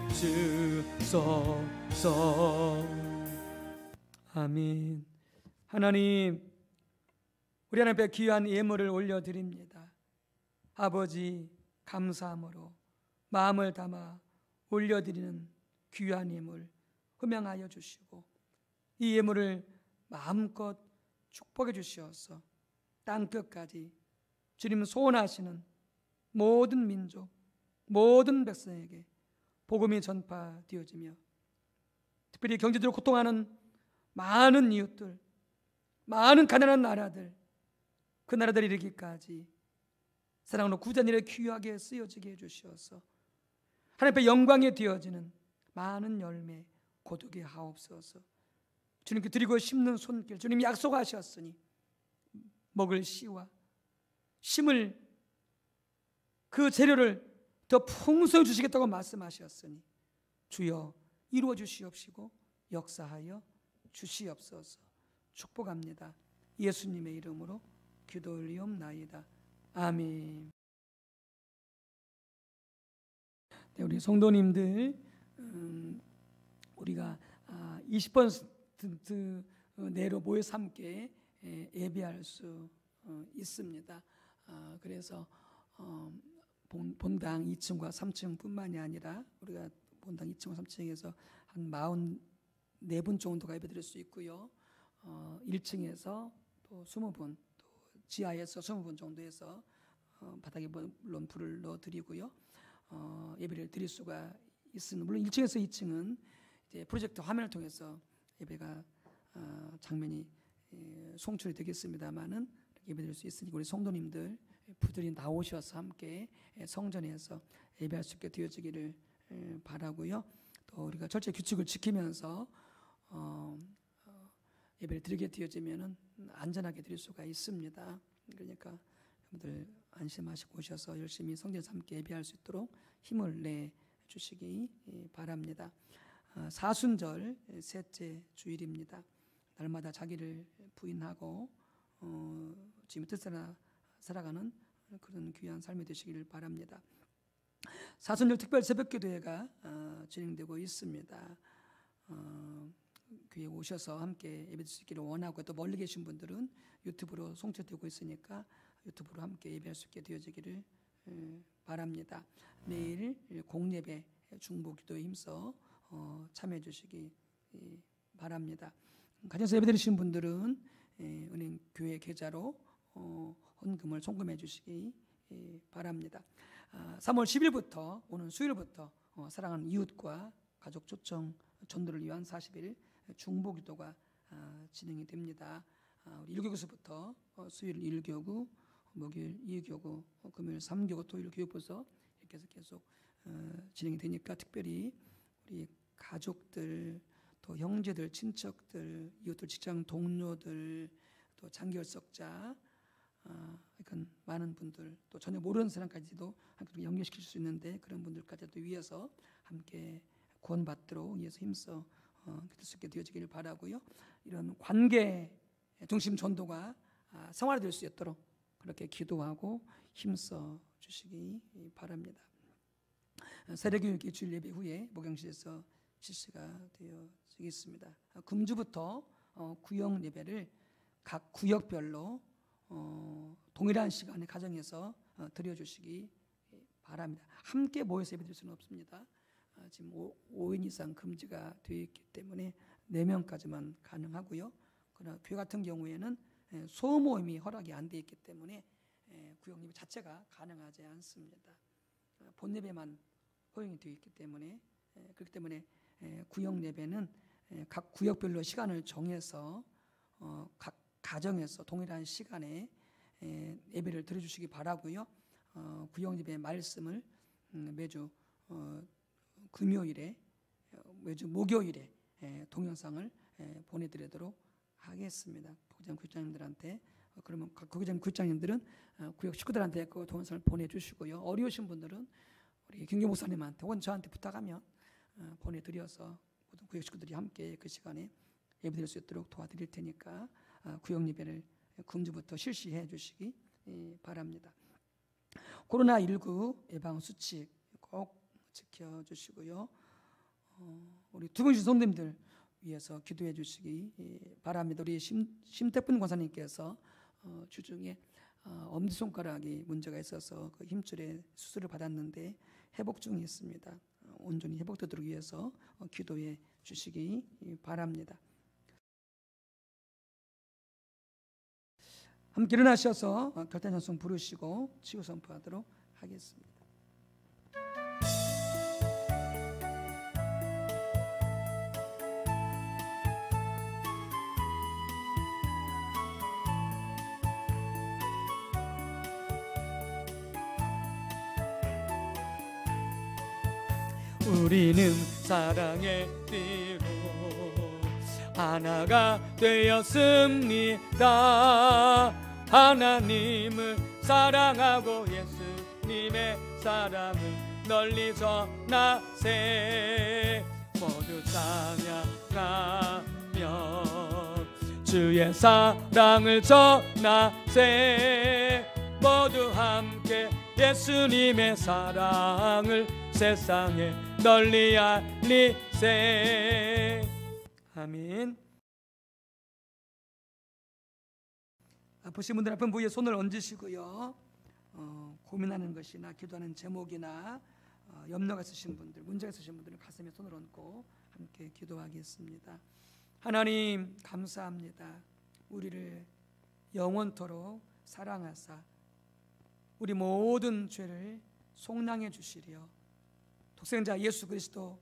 주소서. 아멘. 하나님, 우리 하나님 앞에 귀한 예물을 올려드립니다. 아버지, 감사함으로 마음을 담아 올려드리는 귀한 예물 흠양하여 주시고 이 예물을 마음껏 축복해 주시어서 땅끝까지 주님 소원하시는 모든 민족, 모든 백성에게 복음이 전파되어지며 특별히 경제적으로 고통하는 많은 이웃들, 많은 가난한 나라들, 그 나라들이 이르기까지 사랑으로 구전 일에 귀하게 쓰여지게 해주시어서 하나님 앞에 영광이 되어지는 많은 열매 거두게 하옵소서. 주님께 드리고 심는 손길, 주님이 약속하셨으니 먹을 씨와 심을 그 재료를 더 풍성히 주시겠다고 말씀하셨으니 주여 이루어 주시옵시고 역사하여 주시옵소서. 축복합니다. 예수님의 이름으로 기도 올리옵나이다. 아멘. 네, 우리 성도님들, 우리가 20% 내로 모여서 함께 예배할 수 있습니다. 그래서 본당 2층과 3층뿐만이 아니라 우리가 본당 2층과 3층에서 한 44분 정도가 예배드릴 수 있고요. 1층에서 또 20분, 또 지하에서 20분 정도에서 바닥에 물론 불을 넣어드리고요. 예배를 드릴 수가 있습니다. 물론 1층에서 2층은 이제 프로젝터 화면을 통해서 예배가 장면이 송출이 되겠습니다만은 예배드릴 수 있으니 우리 성도님들 부들이 나오셔서 함께 성전에서 예배할 수 있게 되어지기를 바라고요. 또 우리가 절제 규칙을 지키면서 예배를 드리게 되어지면은 안전하게 드릴 수가 있습니다. 그러니까 여러분들 안심하시고 오셔서 열심히 성전에서 함께 예배할 수 있도록 힘을 내 주시기 바랍니다. 사순절 셋째 주일입니다. 날마다 자기를 부인하고 주님의 뜻대로 살아가는 그런 귀한 삶이 되시기를 바랍니다. 사순절 특별 새벽기도회가 진행되고 있습니다. 교회에 오셔서 함께 예배드릴 수 있기를 원하고 또 멀리 계신 분들은 유튜브로 송출되고 있으니까 유튜브로 함께 예배할 수 있게 되어지기를 바랍니다. 매일 공예배 중보기도에 힘써 참여해 주시기 바랍니다. 가정에서 예배드리신 분들은 은행 교회 계좌로 헌금을 송금해 주시기 바랍니다. 3월 10일부터 오는 수요일부터 사랑하는 이웃과 가족 초청 전도를 위한 40일 중보기도가 진행이 됩니다. 우리 1교구서부터 수요일 1교구, 목요일 2교구, 금요일 3교구, 토요일 교육부서 이렇게 해서 계속 진행이 되니까 특별히 우리 가족들, 또 형제들, 친척들, 이웃들, 직장 동료들, 또 장기혈석자, 그러니까 많은 분들, 또 전혀 모르는 사람까지도 함께 연결시킬 수 있는데 그런 분들까지도 위해서 함께 구원받도록 위해서 힘써 기도할 수 있게 되어지기를 바라고요. 이런 관계 중심 전도가 생활화될 수 있도록 그렇게 기도하고 힘써 주시기 바랍니다. 세례교육이 주일 예배 후에 목양실에서 실시가 되어지겠습니다. 금주부터 구역 예배를 각 구역별로 동일한 시간에 가정에서 드려주시기 바랍니다. 함께 모여서 예배드릴 수는 없습니다. 지금 5인 이상 금지가 되어 있기 때문에 4명까지만 가능하고요. 그러나 교회 같은 경우에는 소모임이 허락이 안 되어 있기 때문에 구역 예배 자체가 가능하지 않습니다. 본 예배만 허용이 되어 있기 때문에 그렇기 때문에 구역 예배는 각 구역별로 시간을 정해서 각 가정에서 동일한 시간에 예배를 드려주시기 바라고요. 구역 예배 말씀을 매주 금요일에 매주 목요일에 동영상을 보내드리도록 하겠습니다. 부교장 교장님들한테 그러면 각 부교장 교장님들은 구역 식구들한테 그 동영상을 보내주시고요. 어려우신 분들은 우리 김교 목사님한테 혹은 저한테 부탁하면 보내드려서 모든 구역 식구들이 함께 그 시간에 예배드릴 수 있도록 도와드릴 테니까 구역 예배를 금주부터 실시해 주시기 바랍니다. 코로나19 예방 수칙 꼭 지켜주시고요. 우리 두 분씩 손님들 위해서 기도해 주시기 바랍니다. 우리 심태분 권사님께서 주중에 엄지손가락이 문제가 있어서 그 힘줄에 수술을 받았는데 회복 중에 있습니다. 온전히 회복되도록 위해서 기도해 주시기 바랍니다. 함께 일어나셔서 결단찬송 부르시고 치유 선포하도록 하겠습니다. 우리는 사랑의 띠로 하나가 되었습니다. 하나님을 사랑하고 예수님의 사랑을 널리 전하세. 모두 찬양하며 주의 사랑을 전하세. 모두 함께 예수님의 사랑을 세상에 널리 알리세. 아멘. 아프신 분들 아픈 부위에 손을 얹으시고요. 고민하는 것이나 기도하는 제목이나 염려가 있으신 분들, 문제가 있으신 분들은 가슴에 손을 얹고 함께 기도하겠습니다. 하나님 감사합니다. 우리를 영원토록 사랑하사 우리 모든 죄를 속량해 주시려 독생자 예수 그리스도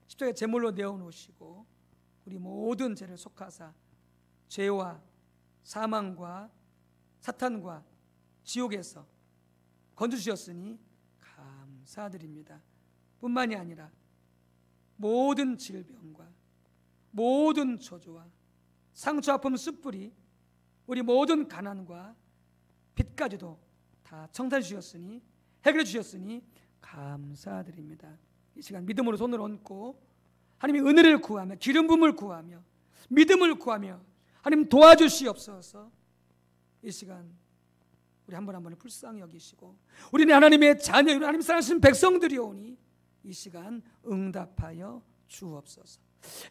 십자가에 제물로 내어놓으시고 우리 모든 죄를 속하사 죄와 사망과 사탄과 지옥에서 건져주셨으니 감사드립니다. 뿐만이 아니라 모든 질병과 모든 저주와 상처 아픔 숯불이 우리 모든 가난과 빚까지도 다 청산해 주셨으니 해결해 주셨으니 감사드립니다. 이 시간 믿음으로 손을 얹고 하나님의 은혜를 구하며 기름 부음을 구하며 믿음을 구하며 하나님 도와주시옵소서. 이 시간 우리 한 분 한 분을 불쌍히 여기시고 우리는 하나님의 자녀, 하나님 사랑하신 백성들이오니 이 시간 응답하여 주옵소서.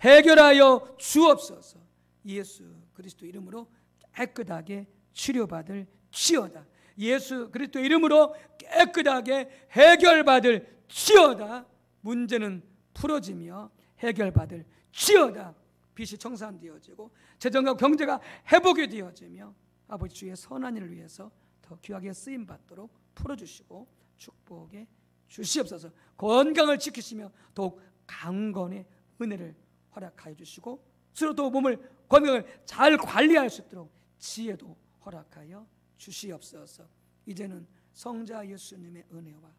해결하여 주옵소서. 예수 그리스도 이름으로 깨끗하게 치료받을 지어다. 예수 그리스도 이름으로 깨끗하게 해결받을 지어다. 문제는 풀어지며 해결받을 지어다. 빚이 청산되어지고 재정과 경제가 회복이 되어지며 아버지 주의 선한 일을 위해서 더 귀하게 쓰임받도록 풀어주시고 축복해 주시옵소서. 건강을 지키시며 더욱 강건의 은혜를 허락하여 주시고 스스로도 몸을 건강을 잘 관리할 수 있도록 지혜도 허락하여 주시옵소서. 이제는 성자 예수님의 은혜와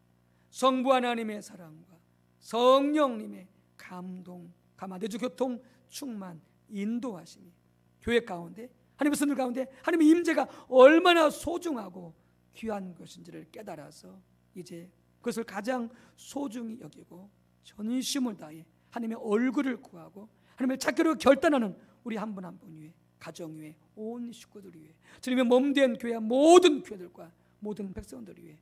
성부 하나님의 사랑과 성령님의 감동, 감화대주 교통, 충만, 인도하심이 교회 가운데 하나님의 손들 가운데 하나님의 임재가 얼마나 소중하고 귀한 것인지를 깨달아서 이제 그것을 가장 소중히 여기고 전심을 다해 하나님의 얼굴을 구하고 하나님을 찾기로 결단하는 우리 한 분 한 분 위에 가정 위에 온 식구들 위해 주님의 몸된 교회 모든 교회들과 모든 백성들 위해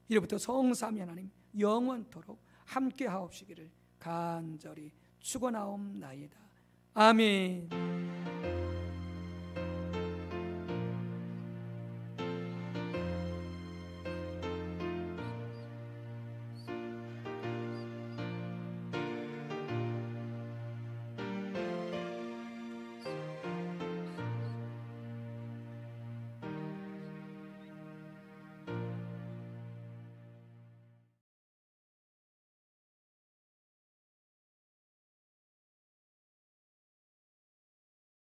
이로부터 성삼위 하나님 영원토록 함께 하옵시기를 간절히 축원하옵나이다. 아멘.